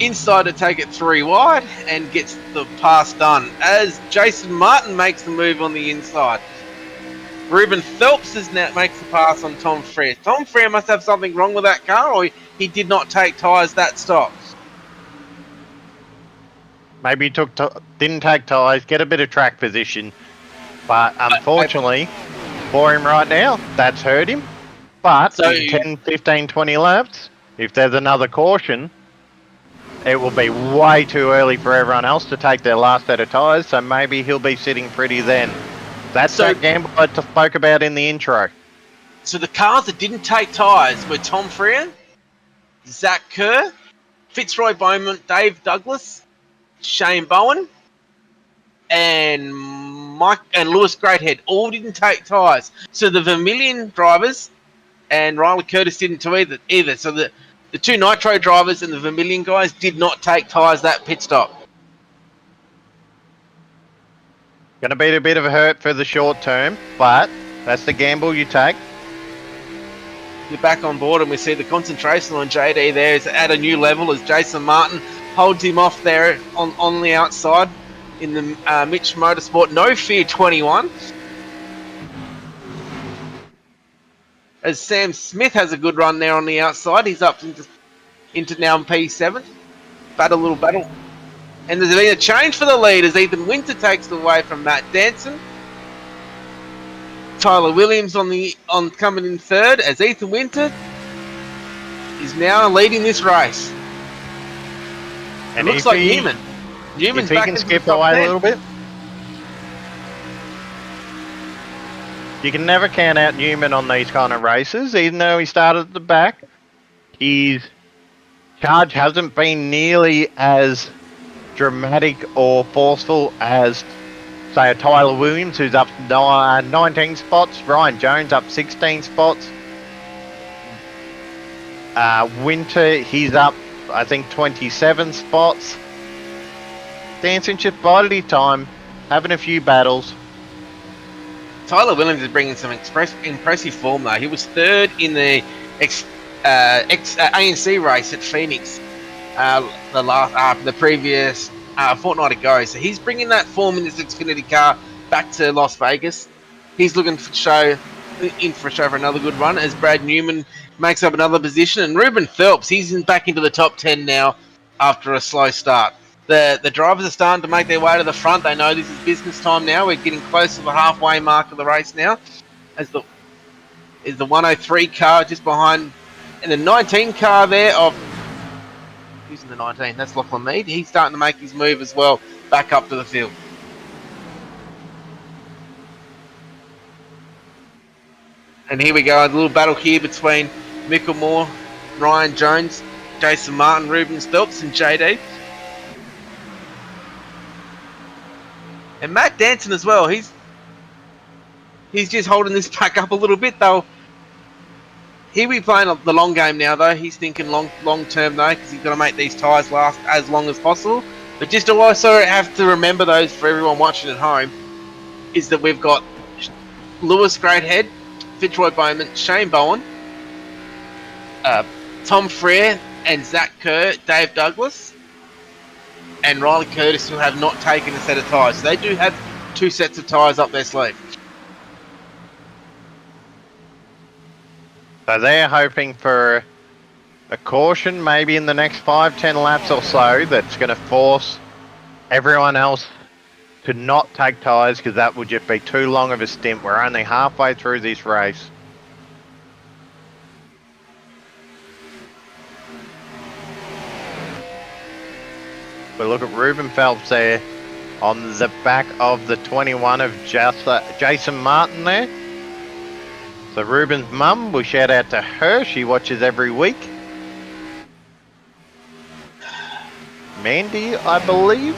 inside to take it 3 wide and gets the pass done. As Jason Martin makes the move on the inside. Ruben Phelps makes the pass on Tom Frere. Tom Frere must have something wrong with that car, or he did not take tyres that stop. Maybe he didn't take tyres, get a bit of track position. But unfortunately, for him right now, that's hurt him. But in 10, 15, 20 laps, if there's another caution, it will be way too early for everyone else to take their last set of tyres, so maybe he'll be sitting pretty then. That's that gamble I spoke about in the intro. So the cars that didn't take tyres were Tom Frere, Zach Kerr, Fitzroy Bowman, Dave Douglas, Shane Bowen, and Lewis Greathead all didn't take tyres. So the Vermilion drivers and Riley Curtis didn't either. So the 2 Nitro drivers and the Vermilion guys did not take tyres that pit stop. Going to be a bit of a hurt for the short term, but that's the gamble you take. We're back on board and we see the concentration on JD there is at a new level as Jason Martin holds him off there on the outside in the Mitch Motorsport No Fear 21. As Sam Smith has a good run there on the outside. He's up into now P7. Little battle. And there's been a change for the lead as Ethan Winter takes it away from Matt Danson. Tyler Williams coming in third as Ethan Winter is now leading this race. And it looks like Newman's if he back can into skip the top away 10. a little bit. You can never count out Newman on these kind of races, even though he started at the back. His charge hasn't been nearly as dramatic or forceful as, say, a Tyler Williams, who's up 19 spots. Ryan Jones up 16 spots. Winter, he's up, I think, 27 spots. Dancing just bided his time, having a few battles. Tyler Williams is bringing some impressive form though. He was third in the ANC race at Phoenix the previous fortnight ago. So he's bringing that form in this Xfinity car back to Las Vegas. He's looking for another good run as Brad Newman makes up another position. And Ruben Phelps, he's back into the top 10 now after a slow start. The drivers are starting to make their way to the front. They know this is business time now. We're getting close to the halfway mark of the race now. As the 103 car just behind, and the 19 car there of who's in the 19? That's Lachlan Mead. He's starting to make his move as well back up to the field. And here we go, a little battle here between Mickelmore, Ryan Jones, Jason Martin, Ruben Phelps, and JD. And Matt Danson as well. He's He's just holding this pack up a little bit, though. He'll be playing the long game now, though. He's thinking long term, though, because he's got to make these tyres last as long as possible. But just to also have to remember those for everyone watching at home is that we've got Lewis Greathead, Fitzroy Bowman, Shane Bowen, Tom Frere, and Zach Kerr, Dave Douglas, and Riley Curtis, who have not taken a set of tyres. So they do have 2 sets of tyres up their sleeve. So they're hoping for a caution maybe in the next 5-10 laps or so that's going to force everyone else to not take tyres, because that would just be too long of a stint. We're only halfway through this race. We look at Ruben Phelps there on the back of the 21 of Jason Martin there. So Ruben's mum, we'll shout out to her. She watches every week. Mandy, I believe.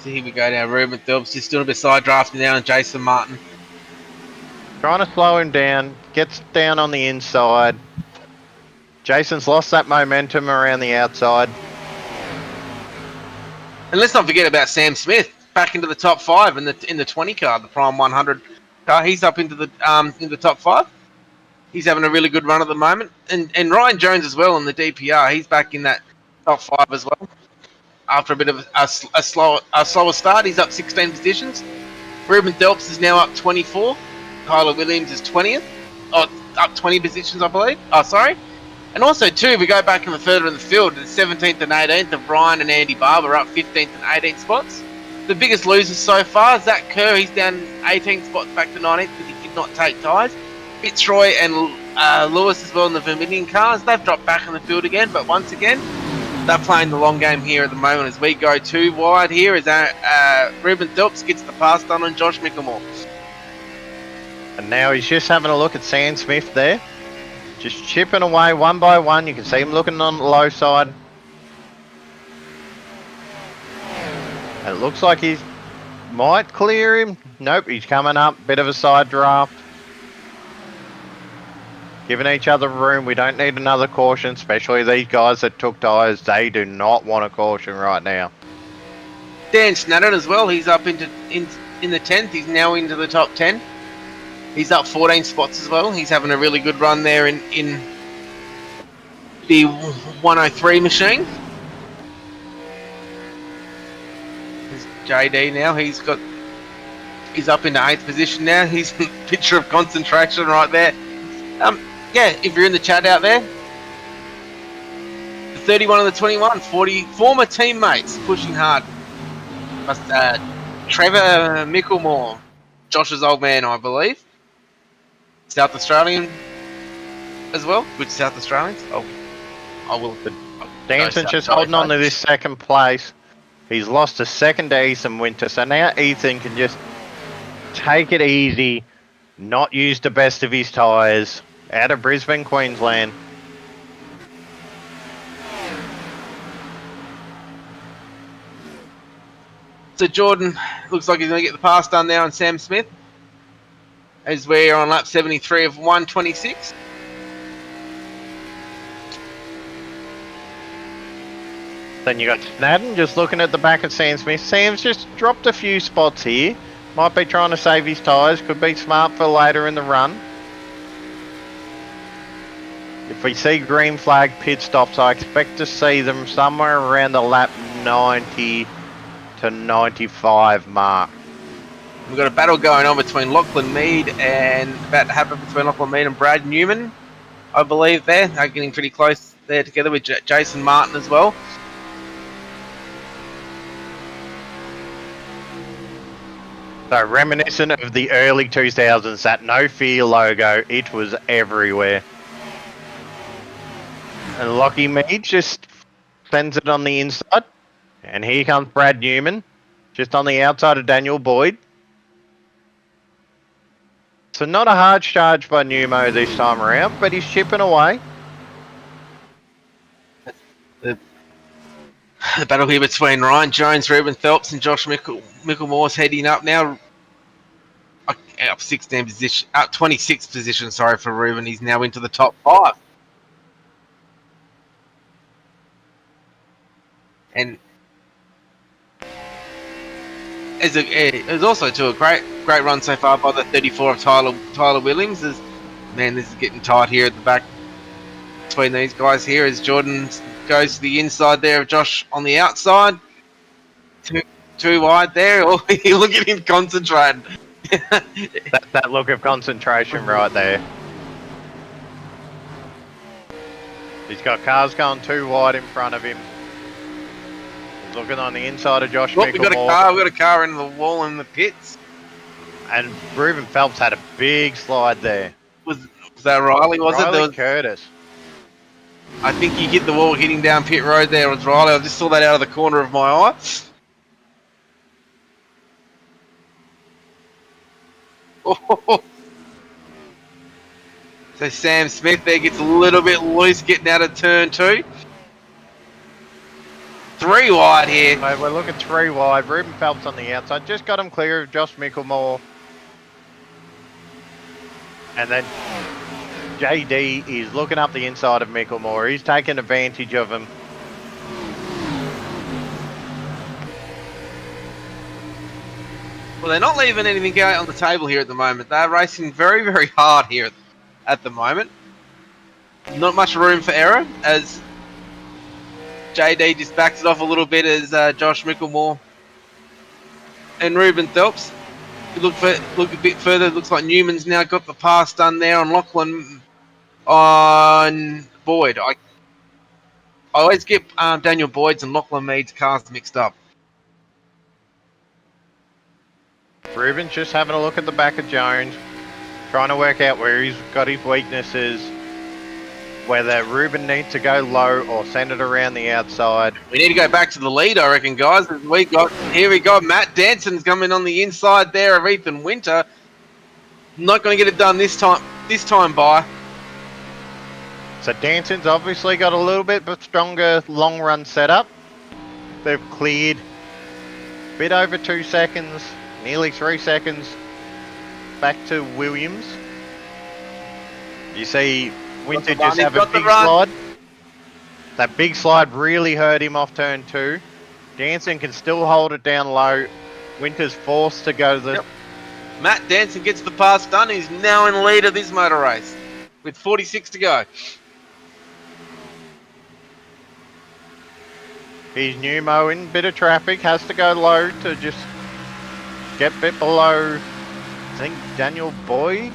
So here we go now. Ruben Phelps just doing a bit of side drafting now, and Jason Martin Trying to slow him down. Gets down on the inside. Jason's lost that momentum around the outside. And let's not forget about Sam Smith, back into the top 5 in the 20 car, the Prime 100 car. He's up into the in the top 5. He's having a really good run at the moment, and Ryan Jones as well in the DPR. He's back in that top 5 as well. After a bit of a slower start, he's up 16 positions. Ruben Phelps is now up 24. Kyler Williams is 20th, up 20 positions, I believe. Oh, sorry. And also, too, if we go back even further in the field, the 17th and 18th of Brian and Andy Barber up 15th and 18th spots. The biggest losers so far, Zach Kerr, he's down 18 spots back to 19th because he did not take tyres. Fitzroy and Lewis as well in the Vermilion cars, they've dropped back in the field again, but once again, they're playing the long game here at the moment as we go 2 wide here as Ruben Phelps gets the pass done on Josh Mickelmore. And now he's just having a look at Sam Smith there. Just chipping away one by one. You can see him looking on the low side. And it looks like he might clear him. Nope, he's coming up. Bit of a side draft. Giving each other room. We don't need another caution, especially these guys that took tyres. They do not want a caution right now. Dan Snadden as well. He's up in the 10th. He's now into the top 10. He's up 14 spots as well. He's having a really good run there in the 103 machine. There's JD now. He's up into 8th position now. He's a picture of concentration right there. Yeah, if you're in the chat out there, the 31 and the 21, 40 former teammates pushing hard. Trevor Mickelmore, Josh's old man, I believe. South Australian as well. Which South Australians? I will. Danson's just holding on to this second place. He's lost a second to Ethan Winter, so now Ethan can just take it easy, not use the best of his tyres. Out of Brisbane, Queensland. So Jordan looks like he's going to get the pass done now on Sam Smith, as we're on lap 73 of 126. Then you got Snadden just looking at the back of Sam Smith. Sam's just dropped a few spots here. Might be trying to save his tyres. Could be smart for later in the run. If we see green flag pit stops, I expect to see them somewhere around the lap 90 to 95 mark. We've got a battle going on between Lachlan Mead and about to happen between Lachlan Mead and Brad Newman, I believe. They're getting pretty close there together with Jason Martin as well. So reminiscent of the early 2000s, that No Fear logo, it was everywhere. And Lockie Mead just sends it on the inside. And here comes Brad Newman, just on the outside of Daniel Boyd. So not a hard charge by Numo this time around, but he's chipping away. The battle here between Ryan Jones, Ruben Phelps and Josh Mickelmore's heading up now. Up 16 position, up 26th position. Sorry for Ruben. He's now into the top 5. And it's also to a great run so far by the 34 of Tyler Williams. Man, this is getting tight here at the back between these guys here as Jordan goes to the inside there of Josh on the outside. Too wide there. Oh, look at him concentrating. that look of concentration right there. He's got cars going too wide in front of him. He's looking on the inside of Josh Mickelmore. We've got a car into the wall in the pits. And Ruben Phelps had a big slide there. Was that Riley? Riley Curtis. I think he hit the wall hitting down pit road there. It was Riley. I just saw that out of the corner of my eye. Oh. So Sam Smith there gets a little bit loose getting out of turn 2. 3 wide here. Mate, we're looking 3 wide. Ruben Phelps on the outside. Just got him clear of Josh Mickelmore. And then JD is looking up the inside of Mickelmore. He's taking advantage of him. Well, they're not leaving anything out on the table here at the moment. They're racing very, very hard here at the moment. Not much room for error as JD just backs it off a little bit as Josh Mickelmore and Ruben Phelps. Look a bit further. It looks like Newman's now got the pass done there on Lachlan on Boyd. I always get Daniel Boyd's and Lachlan Mead's cars mixed up. Ruben's just having a look at the back of Jones, trying to work out where he's got his weaknesses, whether Ruben needs to go low or send it around the outside. We need to go back to the lead, I reckon, guys. Here we go. Matt Danson's coming on the inside there of Ethan Winter. Not going to get it done this time by. So Danson's obviously got a little bit of a stronger long run setup. They've cleared a bit over 2 seconds, nearly 3 seconds back to Williams. You see Winter just have a big slide. That big slide really hurt him off turn 2. Danson can still hold it down low. Winter's forced to go to the... Yep. Matt Danson gets the pass done. He's now in lead of this motor race with 46 to go. He's Pneumo in bit of traffic. Has to go low to just get a bit below, I think, Daniel Boyd.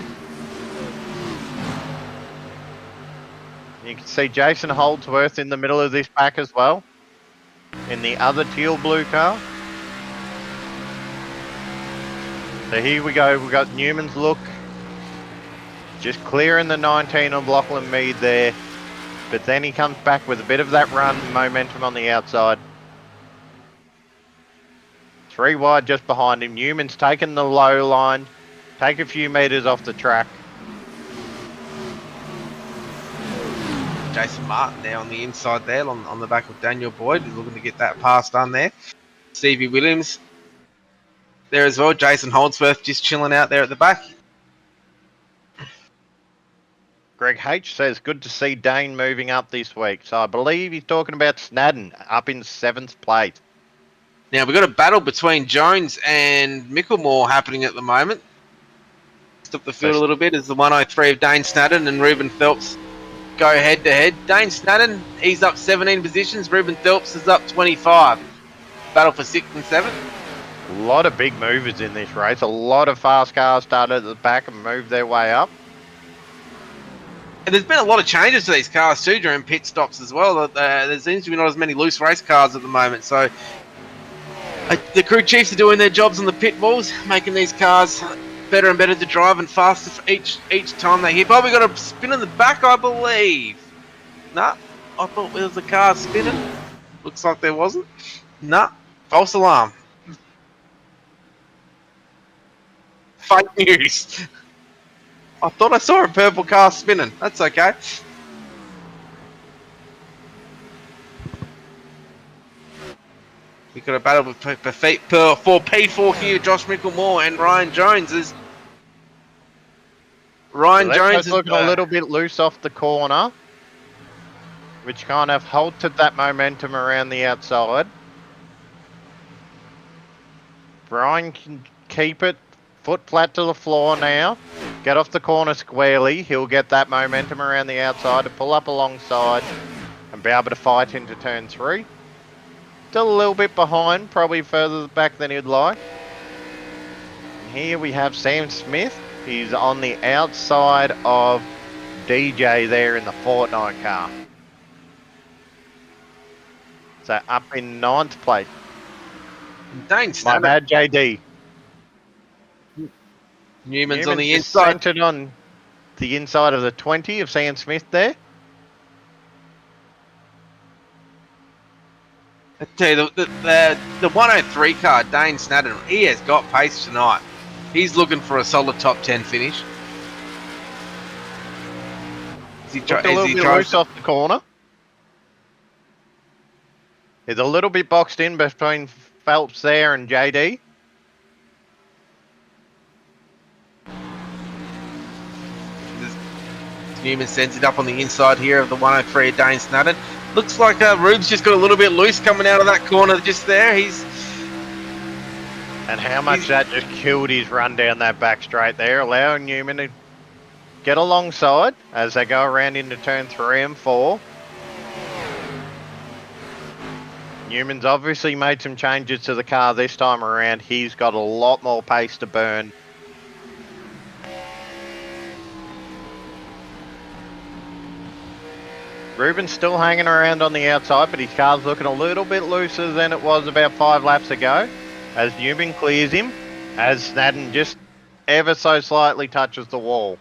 You can see Jason Holdsworth in the middle of this pack as well, in the other teal blue car. So here we go, we've got Newman's look, just clearing the 19 of Lachlan Mead there, but then he comes back with a bit of that run momentum on the outside. 3 wide just behind him. Newman's taken the low line, take a few metres off the track. Jason Martin there on the inside there on the back of Daniel Boyd. He's looking to get that pass done there. Stevie Williams there as well. Jason Holdsworth just chilling out there at the back. Greg H says, good to see Dane moving up this week. So I believe he's talking about Snadden up in 7th place. Now we've got a battle between Jones and Mickelmore happening at the moment. Stop the field a little bit as the 103 of Dane Snadden and Ruben Phelps go head to head. Dane Snadden, he's up 17 positions. Ruben Phelps is up 25. Battle for 6th and 7th. A lot of big movers in this race. A lot of fast cars started at the back and moved their way up. And there's been a lot of changes to these cars too during pit stops as well. There seems to be not as many loose race cars at the moment. So the crew chiefs are doing their jobs on the pit walls, making these cars better and better to drive and faster for each time they hit. Oh, we got a spin in the back, I believe. Nah, I thought there was a car spinning. Looks like there wasn't. Nah, false alarm. Fake news. I thought I saw a purple car spinning. That's okay. We've got a battle for P4 here, Josh Mickelmore and Ryan Jones as Ryan So Jones Jones is looking a little bit loose off the corner, which kind of halted that momentum around the outside. Brian can keep it foot flat to the floor now. Get off the corner squarely. He'll get that momentum around the outside to pull up alongside and be able to fight into turn 3. Still a little bit behind, probably further back than he'd like. And here we have Sam Smith. He's on the outside of DJ there in the Fortnite car. So up in 9th place. Dane My Snadden. bad, JD. Newman's on the just inside. centered on the inside of the 20 of Sam Smith there. I tell you, the 103 car, Dane Snadden, he has got pace tonight. He's looking for a solid top 10 finish. Looked a little bit loose off the corner. He's a little bit boxed in between Phelps there and JD. Newman sends it up on the inside here of the 103 Dane Snadden. Looks like Rube's just got a little bit loose coming out of that corner just there. And how much that just killed his run down that back straight there, allowing Newman to get alongside as they go around into turn 3 and 4. Newman's obviously made some changes to the car this time around. He's got a lot more pace to burn. Ruben's still hanging around on the outside, but his car's looking a little bit looser than it was about 5 laps ago. As Newman clears him, as Snadden just ever so slightly touches the wall.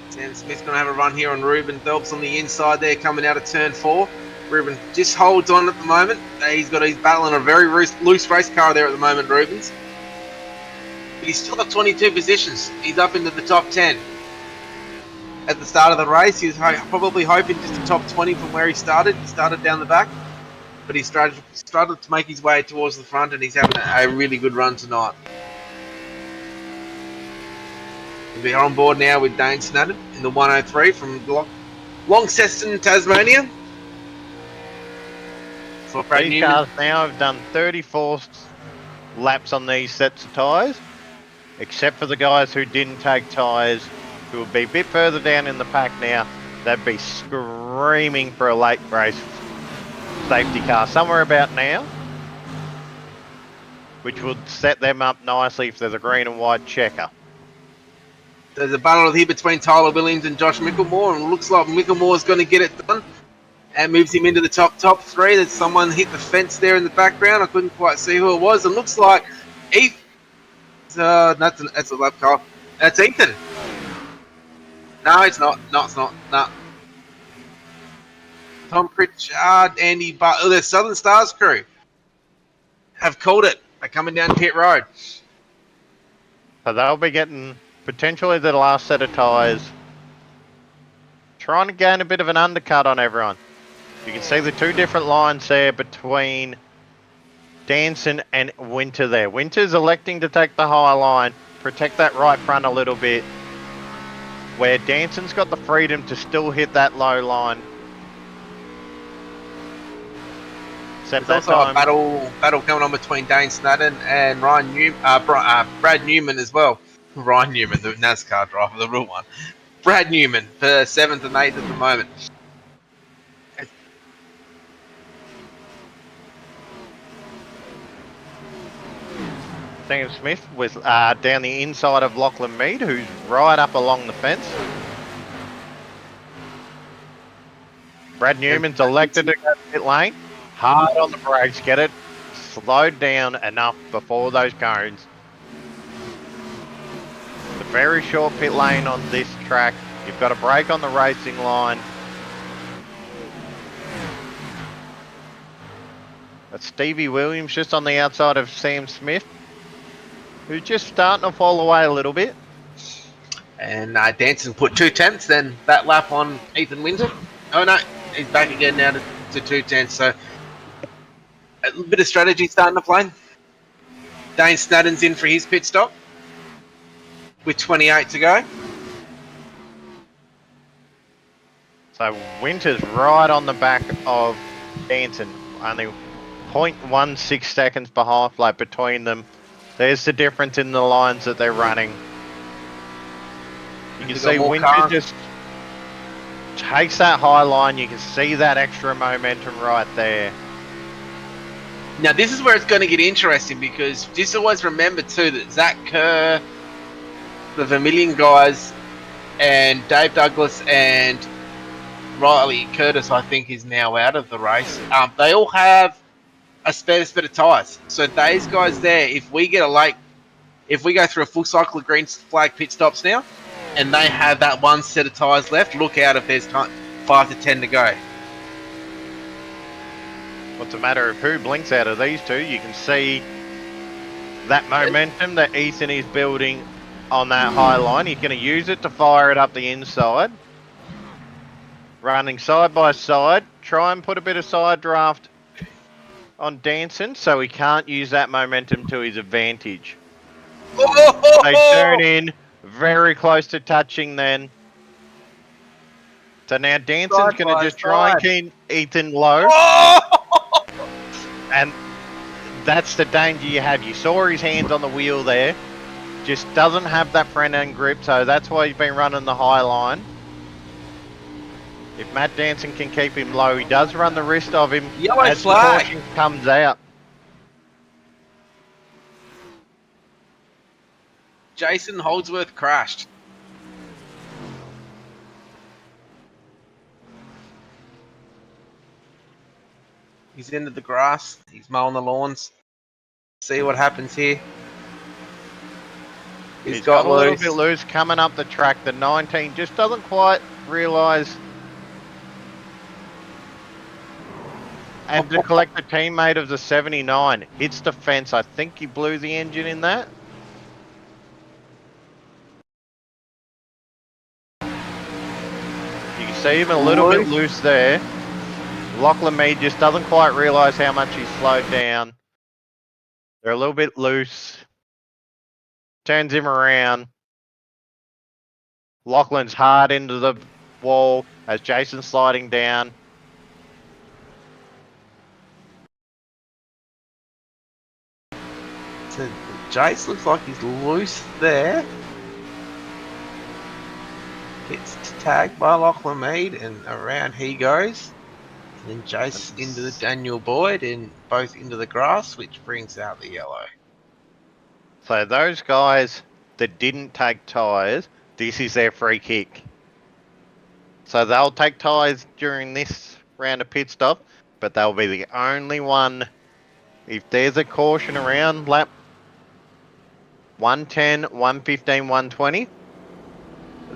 Sam Smith's going to have a run here on Ruben Phelps on the inside there coming out of turn 4. Ruben just holds on at the moment. He's battling a very loose race car there at the moment, Ruben's. But he's still got 22 positions. He's up into the top 10. At the start of the race, he was probably hoping just the top 20 from where he started. He started down the back, but he started to make his way towards the front, and he's having a really good run tonight. We're on board now with Dane Snadden in the 103 from Launceston, Tasmania. These cars now have done 34 laps on these sets of tyres, except for the guys who didn't take tyres, who will be a bit further down in the pack now. They'd be screaming for a late race safety car somewhere about now, which would set them up nicely if there's a green and white checker. There's a battle here between Tyler Williams and Josh Micklemore, and it looks like Micklemore's going to get it done and moves him into the top 3. There's someone hit the fence there in the background. I couldn't quite see who it was. It looks like Ethan. That's a lap car. That's Ethan. No, it's not. No, it's not. No. Tom Pritchard, Andy Butler, the Southern Stars crew have called it. They're coming down pit road. So they'll be getting potentially the last set of tyres, trying to gain a bit of an undercut on everyone. You can see the 2 different lines there between Danson and Winter there. Winter's electing to take the high line, protect that right front a little bit, where Danson's got the freedom to still hit that low line. There's also a battle coming on between Dane Snadden and Brad Newman as well. Ryan Newman, the NASCAR driver, the real one. Brad Newman for 7th and 8th at the moment. Sam Smith with down the inside of Lachlan Mead, who's right up along the fence. Brad Newman's elected to go pit lane. Hard on the brakes, get it slowed down enough before those cones. It's a very short pit lane on this track. You've got a brake on the racing line. That's Stevie Williams just on the outside of Sam Smith, who's just starting to fall away a little bit. And Danson put 2/10 then that lap on Ethan Winter. Oh no, he's back again now to 2/10. So a little bit of strategy starting to play. Dane Snadden's in for his pit stop. with 28 to go. So Winter's right on the back of Danson, only 0.16 seconds behind, like between them. There's the difference in the lines that they're running. You can see Winter just takes that high line. You can see that extra momentum right there. Now this is where it's going to get interesting, because just always remember too that Zach Kerr, the Vermilion guys, and Dave Douglas and Riley Curtis, I think, is now out of the race. They all have a spare set of tyres. So those guys there, if we go through a full cycle of green flag pit stops now, and they have that one set of tyres left, look out if there's 5 to 10 to go. What's a matter of who blinks out of these two? You can see that momentum that Ethan is building on that high line. He's going to use it to fire it up the inside. Running side by side. Try and put a bit of side draft on Danson so he can't use that momentum to his advantage. They turn in very close to touching then. So now Danson's going to just try and keep Ethan low. And that's the danger you have. You saw his hands on the wheel there. Just doesn't have that front end grip, so that's why he's been running the high line. If Matt Danson can keep him low, he does run the risk of him as the caution comes out. Jason Holdsworth crashed. He's into the grass. He's mowing the lawns. See what happens here. He's got a little bit loose coming up the track. The 19 just doesn't quite realise. And to collect the teammate of the 79. Hits the fence. I think he blew the engine in that. You can see him a little bit loose there. Lachlan Mead just doesn't quite realise how much he's slowed down. They're a little bit loose. Turns him around. Lachlan's hard into the wall as Jason's sliding down. So Jace looks like he's loose there. Gets tagged by Lachlan Mead and around he goes. And then Jace into the Daniel Boyd and both into the grass, which brings out the yellow. So those guys that didn't take tyres, this is their free kick. So they'll take tyres during this round of pit stop, but they'll be the only one. If there's a caution around lap 110, 115, 120,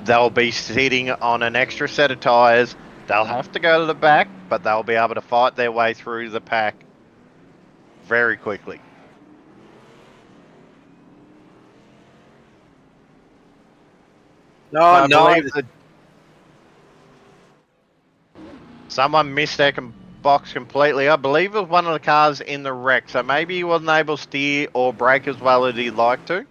they'll be sitting on an extra set of tyres. They'll have to go to the back, but they'll be able to fight their way through the pack very quickly. Someone missed their box completely. I believe it was one of the cars in the wreck, so maybe he wasn't able to steer or brake as well as he'd like to.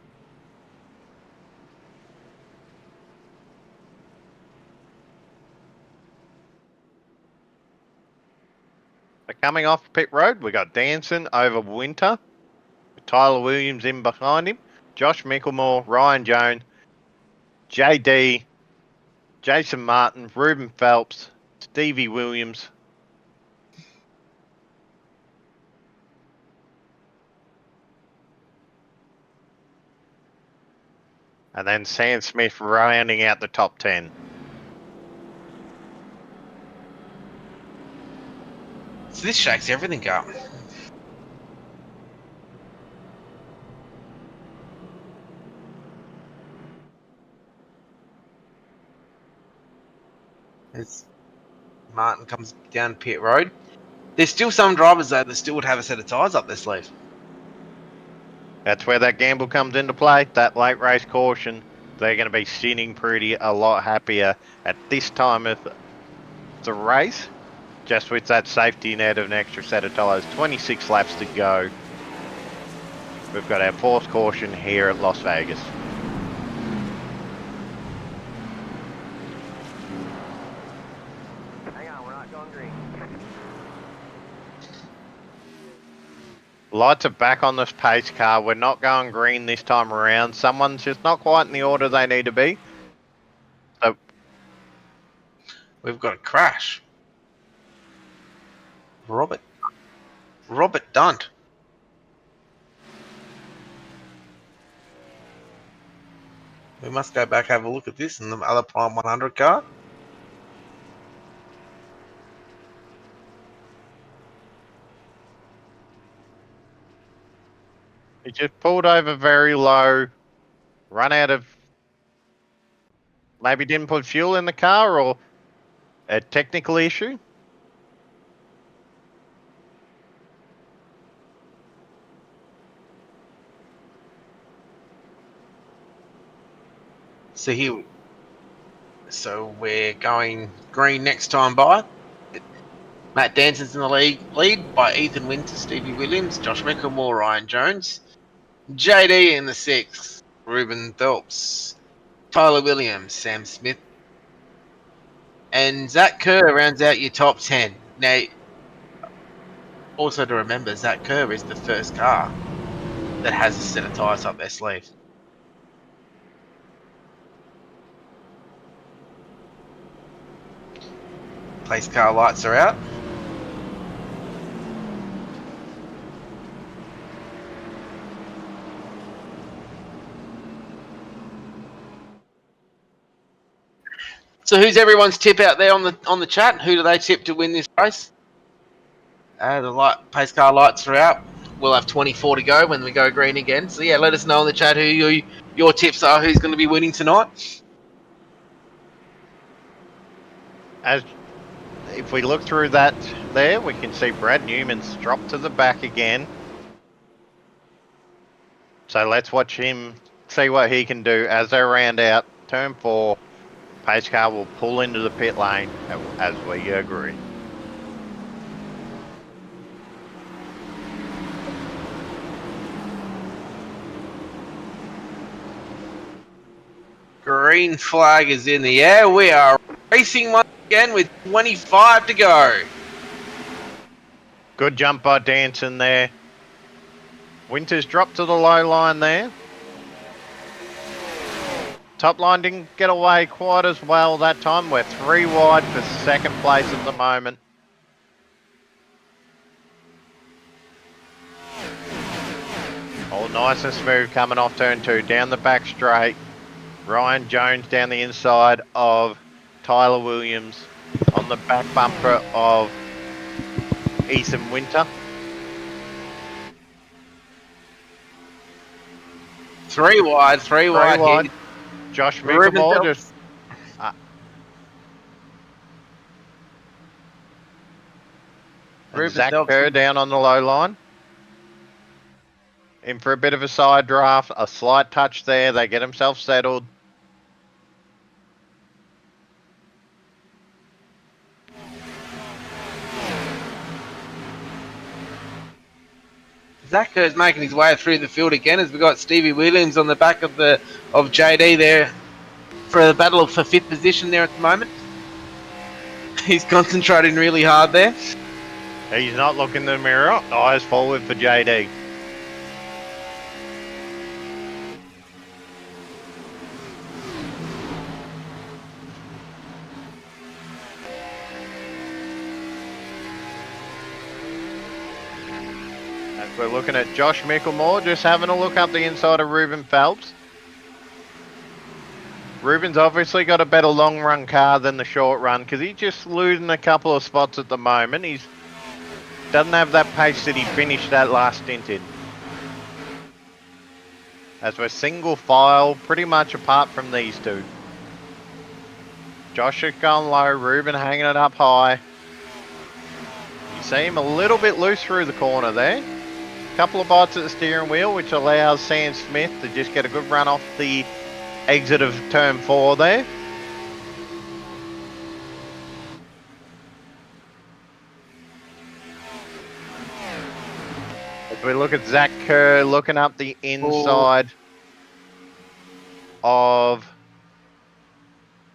Coming off pit road, we got Danson over Winter, Tyler Williams in behind him, Josh Mickelmore, Ryan Jones, JD, Jason Martin, Ruben Phelps, Stevie Williams. And then Sam Smith rounding out the top 10. So this shakes everything up. As Martin comes down pit road. There's still some drivers though that still would have a set of tyres up their sleeve. That's where that gamble comes into play. That late race caution. They're going to be sitting a lot happier at this time of the race. Just with that safety net of an extra set of tyres. 26 laps to go. We've got our fourth caution here at Las Vegas. Lights are back on this pace car. We're not going green this time around. Someone's just not quite in the order they need to be. So We've got a crash. Robert Dunt. We must go back have a look at this in the other Prime 100 car. he just pulled over very low, run out of, maybe didn't put fuel in the car, or a technical issue. So we're going green next time by. Matt Danson's in the lead by Ethan Winter, Stevie Williams, Josh Mickelmore, Ryan Jones, JD in the 6th, Ruben Phelps, Tyler Williams, Sam Smith, and Zach Kerr rounds out your top 10. Now, also to remember, Zach Kerr is the first car that has a set of tyres up their sleeve. Place car lights are out. So who's everyone's tip out there on the chat? Who do they tip to win this race? The pace car lights are out. We'll have 24 to go when we go green again. So yeah, let us know in the chat who your tips are. Who's going to be winning tonight? As if we look through that there, we can see Brad Newman's dropped to the back again. So let's watch him see what he can do as they round out turn 4. Pace car will pull into the pit lane as we agree. Green flag is in the air. We are racing once again with 25 to go. Good jump by Danson there. Winters dropped to the low line there. Top line didn't get away quite as well that time. We're 3 wide for second place at the moment. Oh, nice and smooth coming off turn 2. Down the back straight. Ryan Jones down the inside of Tyler Williams on the back bumper of Ethan Winter. 3 wide, 3 wide. Here. Josh Mickelmore just... Zach Kerr down on the low line. In for a bit of a side draft, a slight touch there. They get themselves settled. Zach Kerr's making his way through the field again as we got Stevie Williams on the back of JD there for the battle for 5th position there at the moment. He's concentrating really hard there. He's not looking in the mirror. Eyes forward for JD. We're looking at Josh Mickelmore, just having a look up the inside of Ruben Phelps. Ruben's obviously got a better long run car than the short run because he's just losing a couple of spots at the moment. He doesn't have that pace that he finished that last stint in. As we're single file, pretty much apart from these two. Josh is going low, Ruben hanging it up high. You see him a little bit loose through the corner there. Couple of bites at the steering wheel, which allows Sam Smith to just get a good run off the exit of turn 4 there. As we look at Zach Kerr looking up the inside of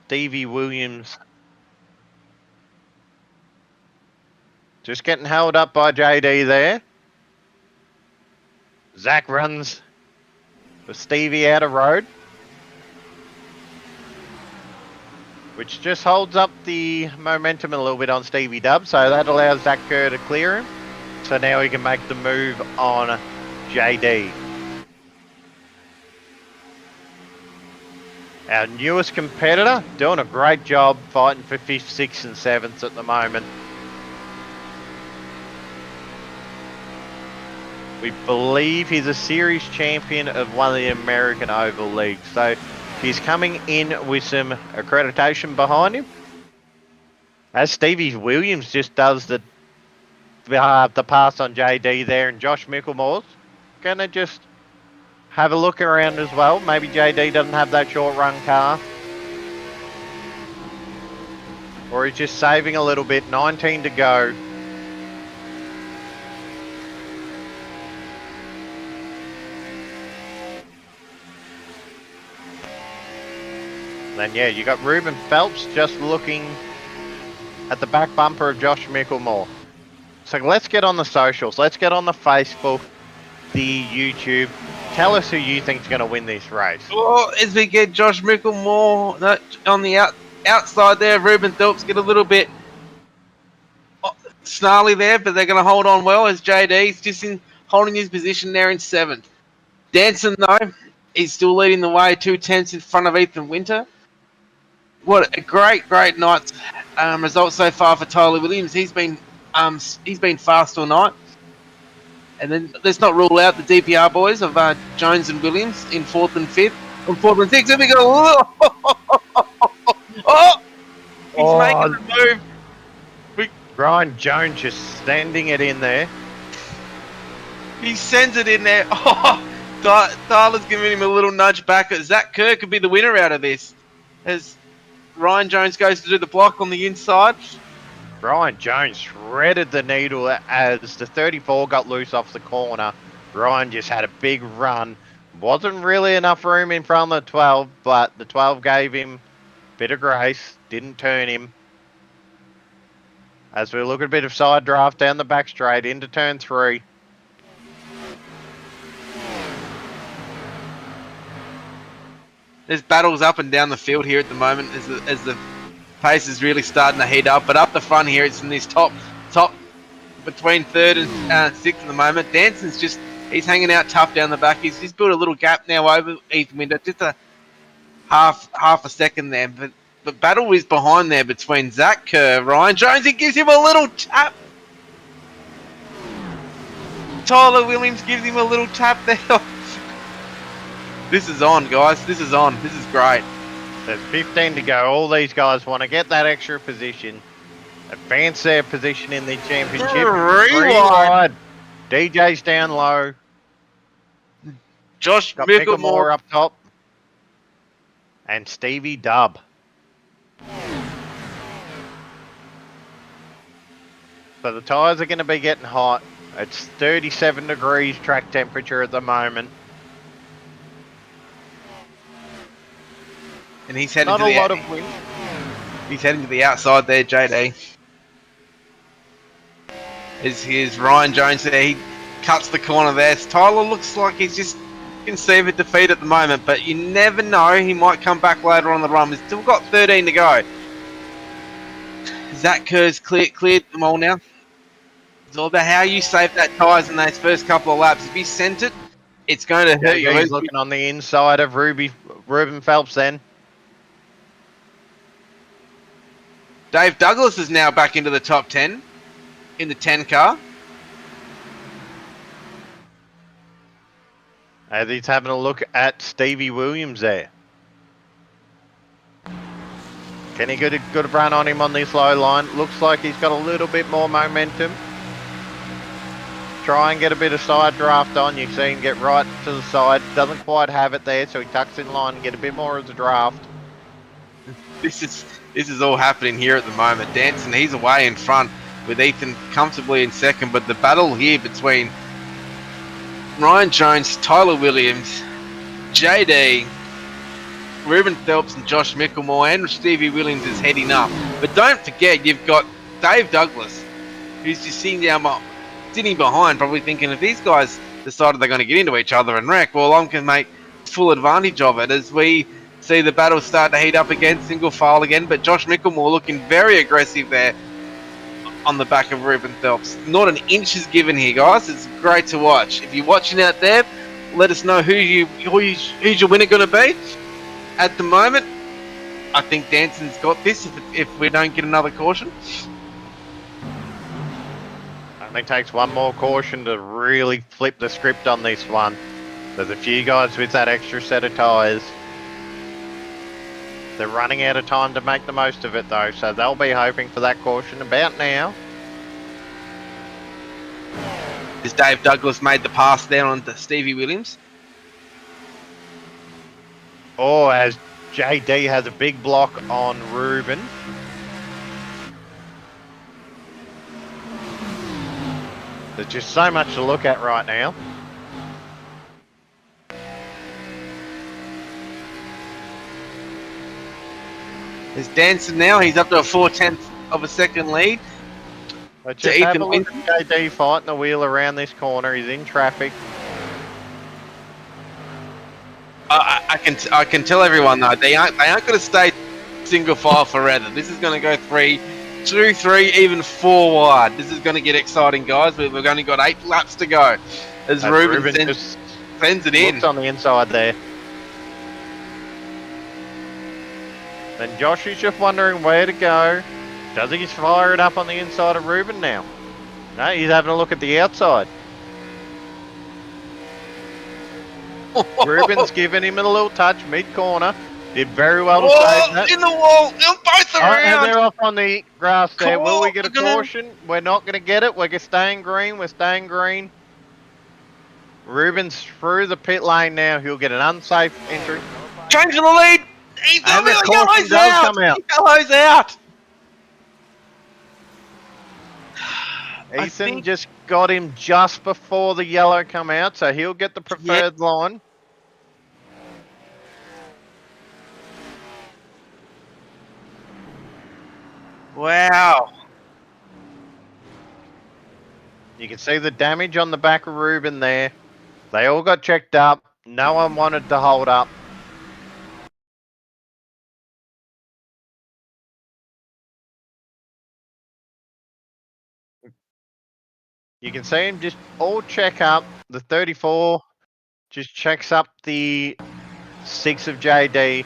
Stevie Williams. Just getting held up by JD there. Zach runs for Stevie out of road, which just holds up the momentum a little bit on Stevie Dub, so that allows Zach Kerr to clear him. So now he can make the move on JD. Our newest competitor doing a great job fighting for 5th, 6th and 7th at the moment. We believe he's a series champion of one of the American Oval Leagues. So he's coming in with some accreditation behind him. As Stevie Williams just does the pass on JD there, and Josh Micklemore's going to just have a look around as well. Maybe JD doesn't have that short run car. Or he's just saving a little bit. 19 to go. Then yeah, you got Ruben Phelps just looking at the back bumper of Josh Micklemore. So let's get on the socials. Let's get on the Facebook, the YouTube. Tell us who you think's going to win this race. Well, as we get Josh Micklemore on the outside there, Ruben Phelps get a little snarly there, but they're going to hold on well as JD's just holding his position there in 7th. Danson, though, he's still leading the way, 2/10 in front of Ethan Winter. What a great night result so far for Tyler Williams. He's been fast all night. And then let's not rule out the DPR boys of Jones and Williams in 4th and 5th. On 4th and 6th, and we go. He's making the move. Ryan Jones just standing it in there. He sends it in there. Tyler's giving him a little nudge back. Zach Kerr could be the winner out of this. As Ryan Jones goes to do the block on the inside. Ryan Jones shredded the needle as the 34 got loose off the corner. Ryan just had a big run. Wasn't really enough room in front of the 12, but the 12 gave him a bit of grace. Didn't turn him. As we look at a bit of side draft down the back straight into turn 3. There's battles up and down the field here at the moment as the pace is really starting to heat up. But up the front here, it's in this top between 3rd and 6th at the moment. Danson's he's hanging out tough down the back. He's built a little gap now over Ethan Winter, just a half a second there. But battle is behind there between Zach Kerr, Ryan Jones. He gives him a little tap. Tyler Williams gives him a little tap there. This is on, guys. This is on. This is great. There's 15 to go. All these guys want to get that extra position, advance their position in the championship. Three wide. DJ's down low. Josh Got Micklemore up top. And Stevie Dub. So the tyres are going to be getting hot. It's 37 degrees track temperature at the moment. And he's heading Not to a lot of wind. He's heading to the outside there, JD. Here's Ryan Jones there. He cuts the corner there. Tyler looks like he's just conceived defeat at the moment, but you never know. He might come back later on the run. He's still got 13 to go. Zach Kerr's cleared them all now. It's all about how you save that tyres in those first couple of laps. If you sent it, it's going to hurt you. He's looking on the inside of Ruben Phelps then. Dave Douglas is now back into the top 10 in the 10 car. As he's having a look at Stevie Williams there. Can he get a good run on him on this low line? Looks like he's got a little bit more momentum. Try and get a bit of side draft on. You see him get right to the side. Doesn't quite have it there, so he tucks in line and get a bit more of the draft. This is all happening here at the moment. Danson, he's away in front with Ethan comfortably in 2nd, but the battle here between Ryan Jones, Tyler Williams, JD, Ruben Phelps and Josh Micklemore and Stevie Williams is heading up. But don't forget, you've got Dave Douglas, who's just sitting behind, probably thinking, if these guys decided they're going to get into each other and wreck. Well, I'm going to make full advantage of it as we see the battle start to heat up again, single file again. But Josh Mickelmore looking very aggressive there on the back of Ruben Phelps. Not an inch is given here, guys. It's great to watch. If you're watching out there, let us know who's your winner going to be. At the moment, I think Danson's got this if we don't get another caution. Only takes one more caution to really flip the script on this one. There's a few guys with that extra set of tyres. They're running out of time to make the most of it though, so they'll be hoping for that caution about now. As Dave Douglas made the pass there on to Stevie Williams. Or as JD has a big block on Ruben. There's just so much to look at right now. There's Danson now. He's up to a 4/10 of a second lead. But just have a look at JD fighting the wheel around this corner. He's in traffic. I can tell everyone though they aren't going to stay single file forever. This is going to go 3, 2, 3, even 4 wide. This is going to get exciting, guys. We've only got 8 laps to go. As Ruben sends it in. Looks on the inside there. Then Josh is just wondering where to go. Does he fire it up on the inside of Ruben now? No, he's having a look at the outside. Ruben's giving him a little touch mid-corner. Did very well to save that. In the wall! They're both around! And they're off on the grass there. Will we get a caution? We're not going to get it. We're staying green. We're staying green. Ruben's through the pit lane now. He'll get an unsafe entry. Changing the lead! And the caution does come out. Yellow's out! Ethan just got him just before the yellow come out, so he'll get the preferred line. Wow. You can see the damage on the back of Ruben there. They all got checked up. No one wanted to hold up. You can see him just all check up. The 34 just checks up the 6 of JD.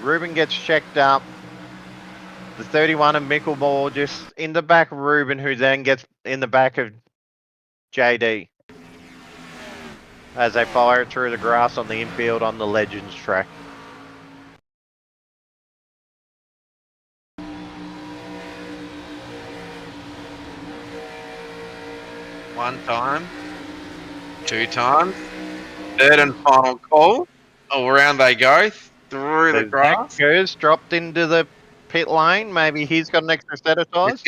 Ruben gets checked up. The 31 of Mickelmore just in the back of Ruben, who then gets in the back of JD. As they fire through the grass on the infield on the Legends track. One time, 2 times, third and final call. Around they go through the grass. Goes dropped into the pit lane. Maybe he's got an extra set of tyres.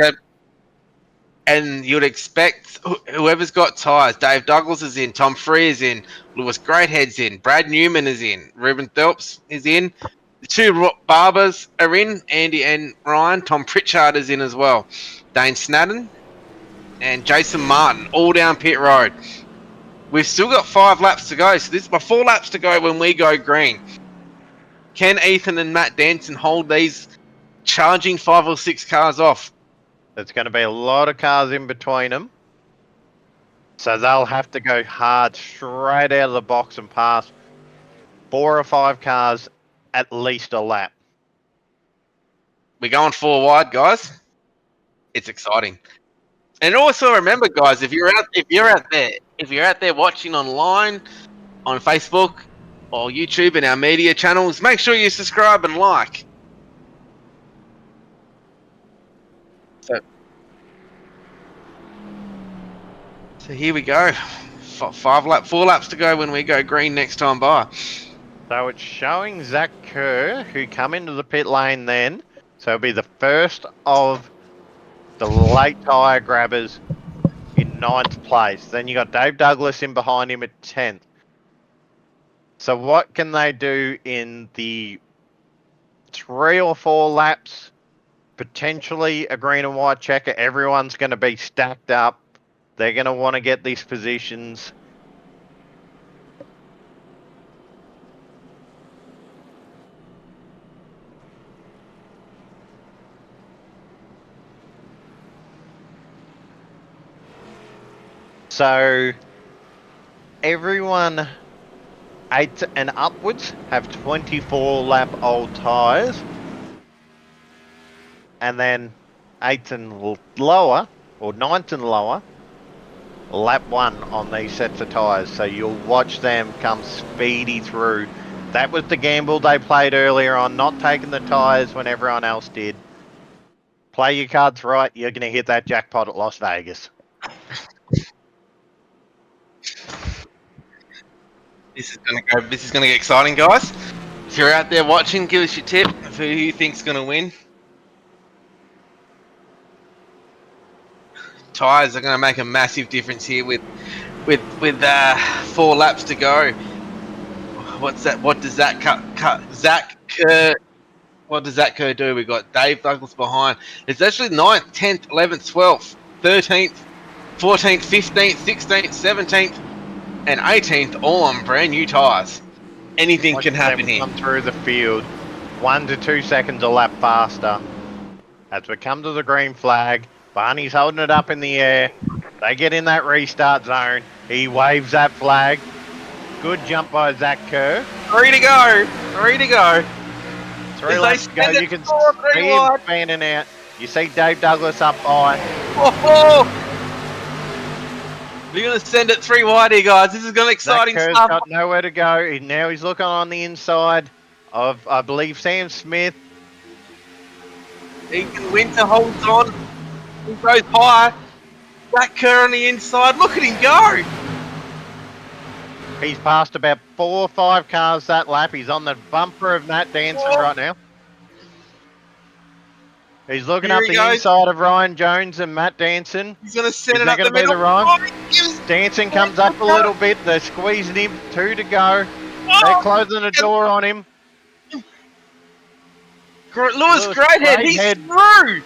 And you'd expect whoever's got tyres. Dave Douglas is in. Tom Free is in. Lewis Greathead's in. Brad Newman is in. Ruben Phelps is in. The 2 Barbers are in. Andy and Ryan. Tom Pritchard is in as well. Dane Snadden and Jason Martin, all down pit road. We've still got 5 laps to go, so this is my 4 laps to go when we go green. Can Ethan and Matt Danson hold these charging 5 or 6 cars off? There's going to be a lot of cars in between them. So they'll have to go hard straight out of the box and pass 4 or 5 cars at least a lap. We're going 4 wide, guys. It's exciting. And also remember, guys, if you're out there watching online, on Facebook or YouTube and our media channels, make sure you subscribe and like. So here we go. 4 laps to go when we go green next time by. So it's showing Zach Kerr, who come into the pit lane then. So it'll be the first of the late tyre grabbers in 9th place. Then you got Dave Douglas in behind him at 10th. So what can they do in the 3 or 4 laps? Potentially a green and white checker. Everyone's going to be stacked up. They're going to want to get these positions So everyone 8 and upwards have 24 lap old tyres, and then 8 and lower, or 9 and lower, lap 1 on these sets of tyres. So you'll watch them come speedy through. That was the gamble they played earlier on, not taking the tyres when everyone else did. Play your cards right, you're going to hit that jackpot at Las Vegas. This is gonna get exciting, guys. If you're out there watching, give us your tip of who you think's gonna win. Tyres are gonna make a massive difference here with 4 laps to go. What's that? What does that Zach Kerr? What does Zach Kerr do? We got Dave Douglas behind. It's actually 9th, 10th, 11th, 12th, 13th, 14th, 15th, 16th, 17th, and 18th, all on brand new tyres. Anything can happen here. Come through the field 1 to 2 seconds a lap faster. As we come to the green flag, Barney's holding it up in the air. They get in that restart zone. He waves that flag. Good jump by Zach Kerr. 3 to go. 3 to go. 3 laps to go. You can see him fanning out. You see Dave Douglas up high. Oh! We're going to send it 3 wide here, guys. This is going to be exciting Zach Kerr's stuff. got nowhere to go. Now he's looking on the inside of, I believe, Sam Smith. Ethan Winter holds on. He goes high. Zach Kerr on the inside. Look at him go. He's passed about 4 or 5 cars that lap. He's on the bumper of Matt Danson right now. He's looking Here up he the goes. inside of Ryan Jones and Matt Danson. He's going to send Is it that up the gonna be the middle. run? Oh, Danson comes up a little bit. They're squeezing him. 2 to go. They're closing the door on him. Lewis Greathead, he's through.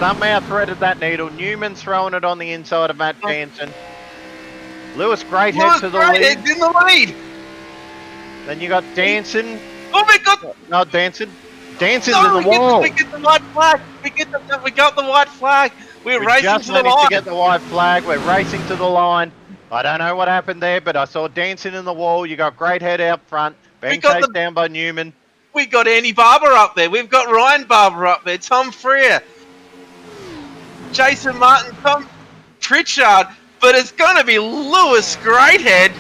Somehow threaded that needle. Newman throwing it on the inside of Matt Danson. Lewis Greathead to the lead. In the lead. Then you got Danson. Oh my God! Not Danson. Danson's in the wall. We get the white flag. We got the white flag. We're racing just to the managed line. to get the white flag. We're racing to the line. I don't know what happened there, but I saw Danson in the wall. You got Greathead out front, being chased down by Newman. We got Andy Barber up there. We've got Ryan Barber up there. Tom Freer, Jason Martin, Tom Pritchard. But it's going to be Lewis Greathead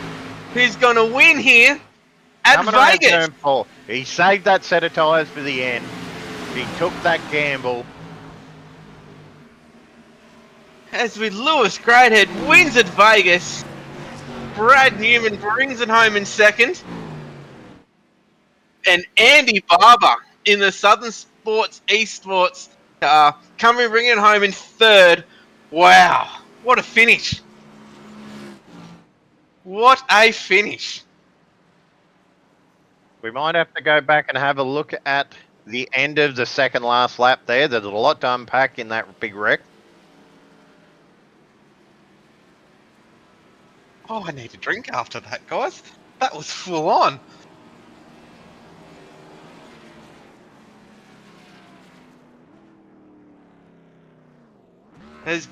who's going to win here at Coming around Vegas. turn 4. He saved that set of tyres for the end. He took that gamble. As with Lewis Greathead wins at Vegas, Brad Newman brings it home in second. And Andy Barber in the Southern Sports Esports car bringing it home in third. Wow, what a finish. What a finish. We might have to go back and have a look at the end of the second last lap there. There's a lot to unpack in that big wreck. Oh, I need a drink after that, guys. That was full on. As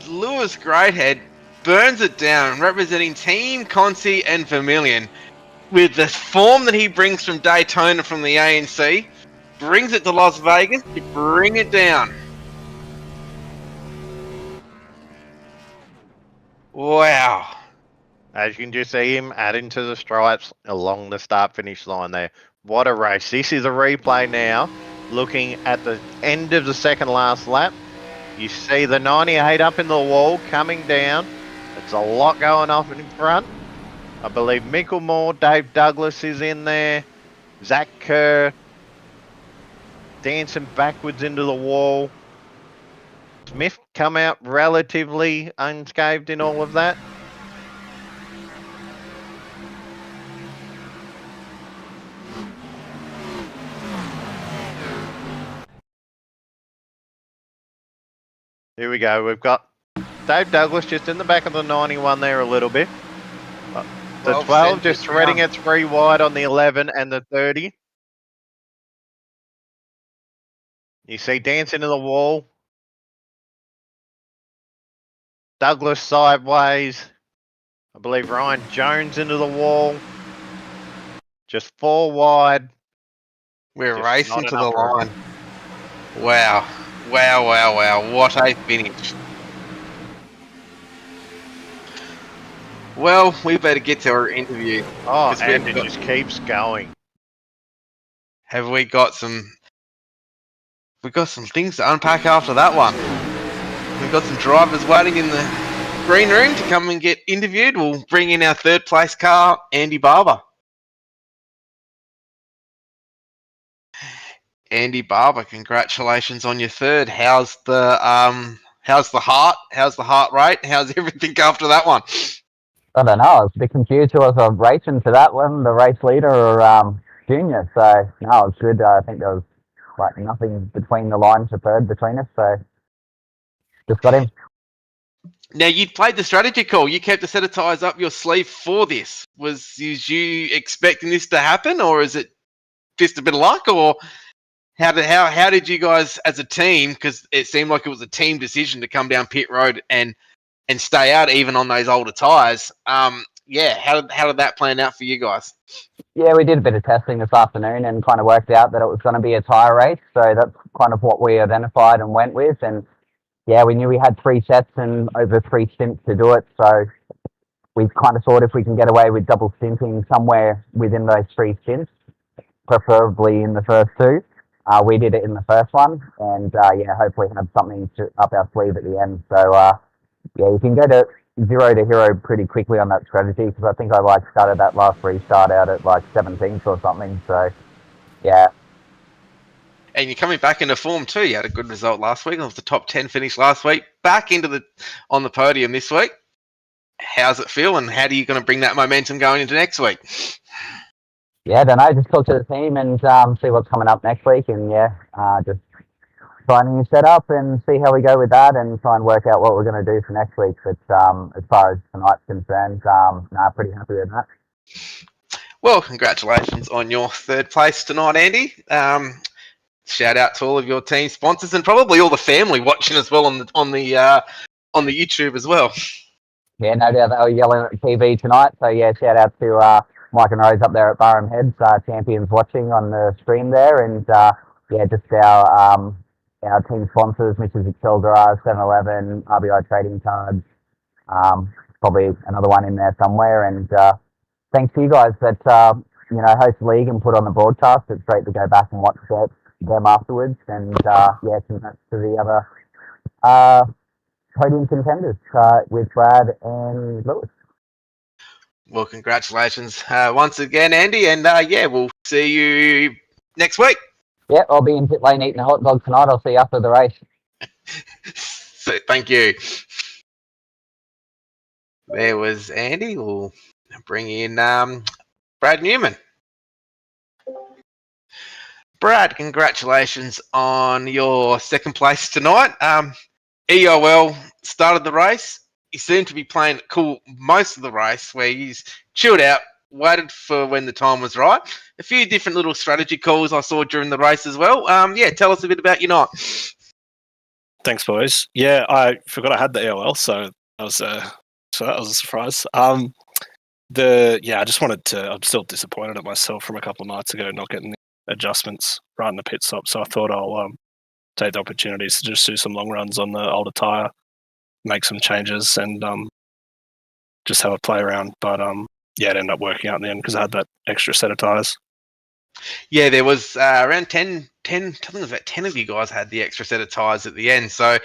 Lewis Greathead burns it down, representing Team Consi and Vermilion, with the form that he brings from Daytona from the ANC, brings it to Las Vegas to bring it down. Wow. As you can just see him adding to the stripes along the start-finish line there. What a race. This is a replay now, looking at the end of the second last lap. You see the 98 up in the wall coming down. It's a lot going off in front. I believe Micklemore, Dave Douglas is in there. Zach Kerr dancing backwards into the wall. Smith come out relatively unscathed in all of that. Here we go. We've got Dave Douglas just in the back of the 91 there a little bit. The 12 just threading it 3 wide on the 11 and the 30. You see dancing in the wall. Douglas sideways. I believe Ryan Jones into the wall. Just 4 wide. We're Just racing not to the enough room. line. Wow. What a finish. Well, we better get to our interview. Oh, 'cause and it just keeps going. Have we got some... We've got some things to unpack after that one. We've got some drivers waiting in the green room to come and get interviewed. We'll bring in our third place car, Andy Barber. Andy Barber, congratulations on your third. How's the heart? How's the heart rate? How's everything after that one? I don't know. I was a bit confused who I was racing for that one, the race leader or junior. So no, it's good. I think there was like nothing between the lines for third between us. So just got him. Now, you'd played the strategy call. You kept a set of tyres up your sleeve for this. Was you expecting this to happen, or is it just a bit of luck, or how did you guys as a team? Because it seemed like it was a team decision to come down pit road and stay out even on those older tyres. Yeah, how did that plan out for you guys? Yeah, we did a bit of testing this afternoon and kind of worked out that it was going to be a tyre race. So that's kind of what we identified and went with. And yeah, we knew we had 3 sets and over 3 stints to do it. So we kind of thought if we can get away with double stinting somewhere within those 3 stints, preferably in the first 2. We did it in the first one, and yeah, hopefully have something up our sleeve at the end. So yeah, you can go to 0 to hero pretty quickly on that strategy, because I think I started that last restart out at 17th or something. So yeah. And you're coming back into form too. You had a good result last week. It was the top 10 finish last week. Back into on the podium this week. How's it feel, and how are you going to bring that momentum going into next week? Yeah, I don't know. Just talk to the team and see what's coming up next week, and yeah, just try a new setup and see how we go with that, and try and work out what we're going to do for next week. But as far as tonight's concerned, pretty happy with that. Well, congratulations on your third place tonight, Andy. Shout out to all of your team sponsors and probably all the family watching as well on the YouTube as well. Yeah, no doubt they were yelling at TV tonight. So yeah, shout out to Mike and Rose up there at Barham Heads, champions watching on the stream there, and yeah, just our team sponsors, Mrs. Excel Garage, 7-Eleven, RBI Trading Cards, probably another one in there somewhere. And thanks to you guys that host the league and put on the broadcast. It's great to go back and watch them afterwards. And yeah, congrats to the other podium contenders with Brad and Lewis. Well, congratulations once again, Andy, and yeah, we'll see you next week. Yeah, I'll be in pit lane eating a hot dog tonight. I'll see you after the race. So, thank you. There was Andy. We'll bring in Brad Newman. Brad, congratulations on your second place tonight. EOL started the race. He seemed to be playing it cool most of the race, where he's chilled out, waited for when the time was right. A few different little strategy calls I saw during the race as well. Yeah, tell us a bit about your night. Thanks, boys. Yeah, I forgot I had the EOL, so that was a surprise. I just wanted to. I'm still disappointed at myself from a couple of nights ago not getting the adjustments right in the pit stop. So I thought I'll take the opportunities to just do some long runs on the older tire, make some changes, and just have a play around. But yeah, it ended up working out in the end because I had that extra set of tires. Yeah, there was around 10, I think it was about 10 of you guys had the extra set of tires at the end. So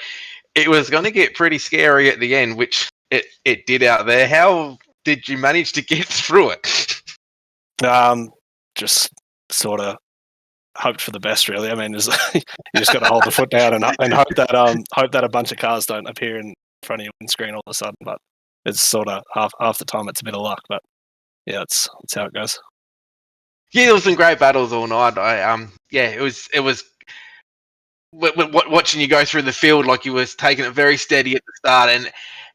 it was going to get pretty scary at the end, which it did out there. How did you manage to get through it? Just sort of hoped for the best, really. I mean, you just got to hold the foot down and hope that a bunch of cars don't appear in front of your windscreen all of a sudden. But it's sort of half the time it's a bit of luck. But yeah, it's how it goes. Yeah, there was some great battles all night. It was watching you go through the field, like you was taking it very steady at the start,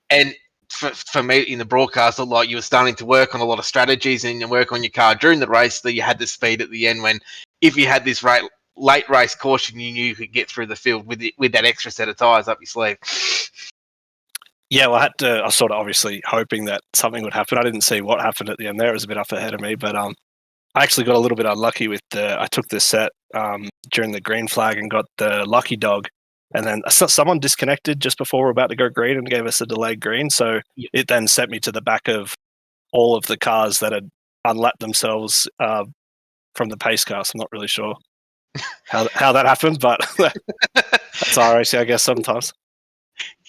and for me in the broadcast, it looked like you were starting to work on a lot of strategies and work on your car during the race, that you had the speed at the end when, if you had this late race caution, you knew you could get through the field with that extra set of tyres up your sleeve. Yeah, well, I was sort of obviously hoping that something would happen. I didn't see what happened at the end there. It was a bit up ahead of me, but I actually got a little bit unlucky with I took this set during the green flag and got the lucky dog, and then someone disconnected just before we were about to go green and gave us a delayed green. So it then sent me to the back of all of the cars that had unlapped themselves from the pace car. So I'm not really sure how that happened, but that's our race, I guess, sometimes.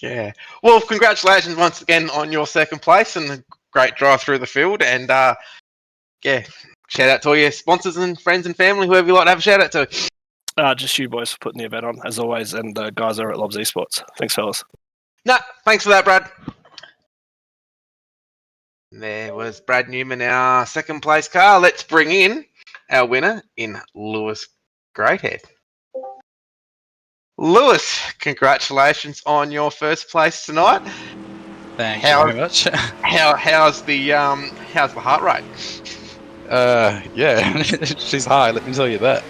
Yeah. Well, congratulations once again on your second place and the great drive through the field. And yeah, shout out to all your sponsors and friends and family, whoever you like to have a shout out to. Just you boys for putting the event on, as always, and the guys over at Lobs Esports. Thanks, fellas. No, thanks for that, Brad. There was Brad Newman, our second place car. Let's bring in our winner in Lewis Greathead. Lewis, congratulations on your first place tonight. Thank you very much. How's the heart rate? Yeah, she's high. Let me tell you that.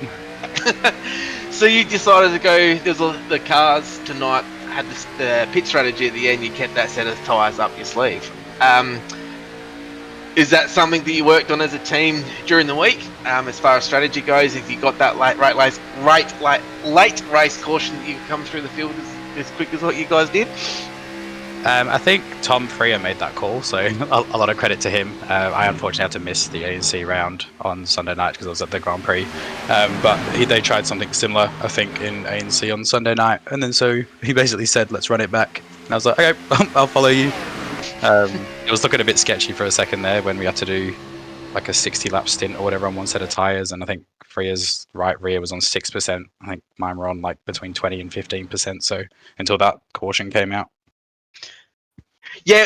So you decided to go. The cars tonight had the pit strategy at the end. You kept that set of tyres up your sleeve. Is that something that you worked on as a team during the week? As far as strategy goes, if you got that late race caution that you could come through the field as quick as what you guys did? I think Tom Freer made that call, so a lot of credit to him. I unfortunately had to miss the ANC round on Sunday night because I was at the Grand Prix. But they tried something similar, I think, in ANC on Sunday night. And then so he basically said, let's run it back. And I was like, okay, I'll follow you. It was looking a bit sketchy for a second there when we had to do like a 60-lap stint or whatever on one set of tyres. And I think Freer's right rear was on 6%. I think mine were on like between 20 and 15%. So until that caution came out. Yeah,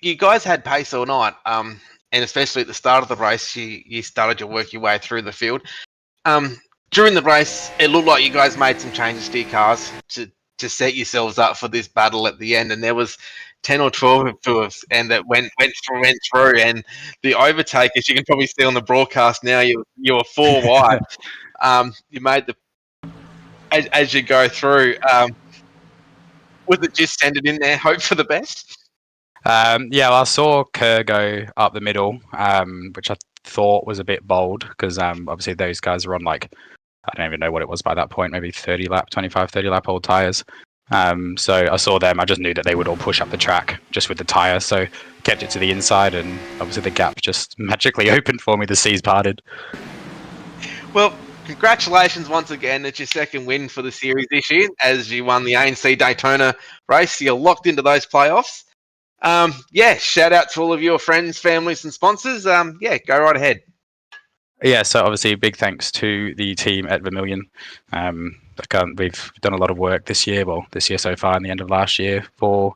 you guys had pace all night, and especially at the start of the race, you started to work your way through the field. During the race, it looked like you guys made some changes to your cars to set yourselves up for this battle at the end, and there was 10 or 12 of us, and that went through, and the overtake, as you can probably see on the broadcast now, you were 4 wide. You made as you go through. Was it just send it in there, hope for the best? Yeah, well, I saw Kerr go up the middle, which I thought was a bit bold because obviously those guys were on like, I don't even know what it was by that point, maybe 30 lap old tyres. So I saw them, I just knew that they would all push up the track just with the tyre, so kept it to the inside and obviously the gap just magically opened for me, the seas parted. Well, congratulations once again. It's your second win for the series this year as you won the ANC Daytona race. You're locked into those playoffs. Yeah, shout out to all of your friends, families, and sponsors. Yeah, go right ahead. Yeah, so obviously big thanks to the team at Vermilion. We've done a lot of work this year so far and the end of last year for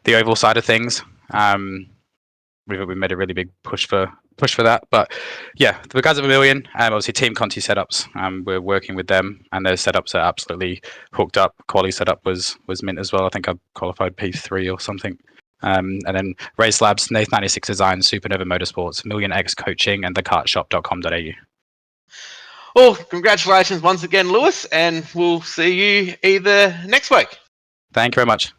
the oval side of things. We made a really big push for that. But yeah, the guys at Vermilion, obviously Team Conti setups, we're working with them and their setups are absolutely hooked up. Quali setup was mint as well. I think I qualified P3 or something. And then Race Labs, Nath 96 Design, Supernova Motorsports, Million X Coaching, and thekartshop.com.au. Well, congratulations once again, Lewis, and we'll see you either next week. Thank you very much.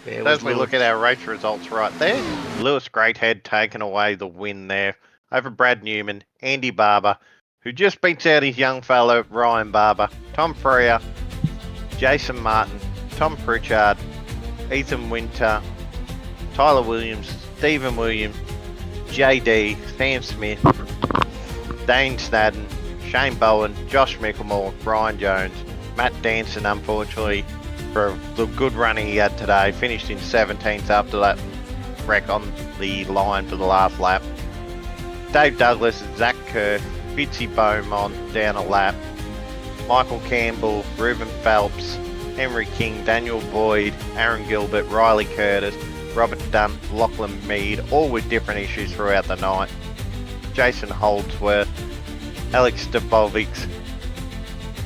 As we look at our race results right there, Lewis Greathead taking away the win there over Brad Newman, Andy Barber, who just beats out his young fellow Ryan Barber, Tom Freer, Jason Martin, Tom Pritchard, Ethan Winter, Tyler Williams, Stephen Williams, JD, Sam Smith, Dane Snadden, Shane Bowen, Josh Mickelmore, Brian Jones, Matt Danson, unfortunately, for the good run he had today, finished in 17th after that wreck on the line for the last lap. Dave Douglas, Zach Kerr, Fitzy Beaumont down a lap, Michael Campbell, Ruben Phelps, Henry King, Daniel Boyd, Aaron Gilbert, Riley Curtis, Robert Dunn, Lachlan Mead, all with different issues throughout the night. Jason Holdsworth, Alex Stabovics,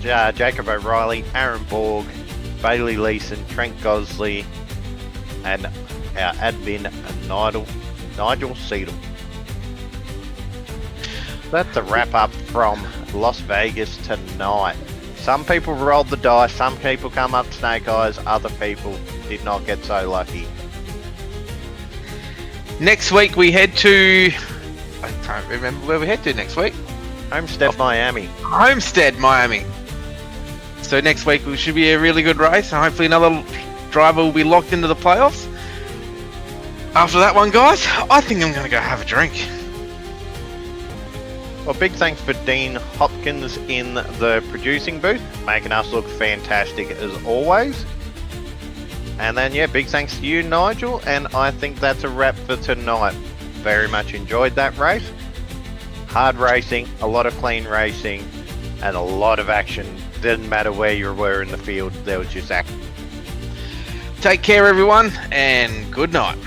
Jacob O'Reilly, Aaron Borg, Bailey Leeson, Trent Gosley, and our admin, Nigel Seidel. That's a wrap up from Las Vegas tonight. Some people rolled the dice, some people come up snake eyes, other people did not get so lucky. Next week we head to... I can't remember where we head to next week. Homestead, Miami. Homestead, Miami. So next week we should be a really good race, and hopefully another driver will be locked into the playoffs. After that one, guys, I think I'm going to go have a drink. Well, big thanks for Dean Hopkins in the producing booth, making us look fantastic as always. And then, yeah, big thanks to you, Nigel, and I think that's a wrap for tonight. Very much enjoyed that race. Hard racing, a lot of clean racing, and a lot of action. Didn't matter where you were in the field, there was just action. Take care, everyone, and good night.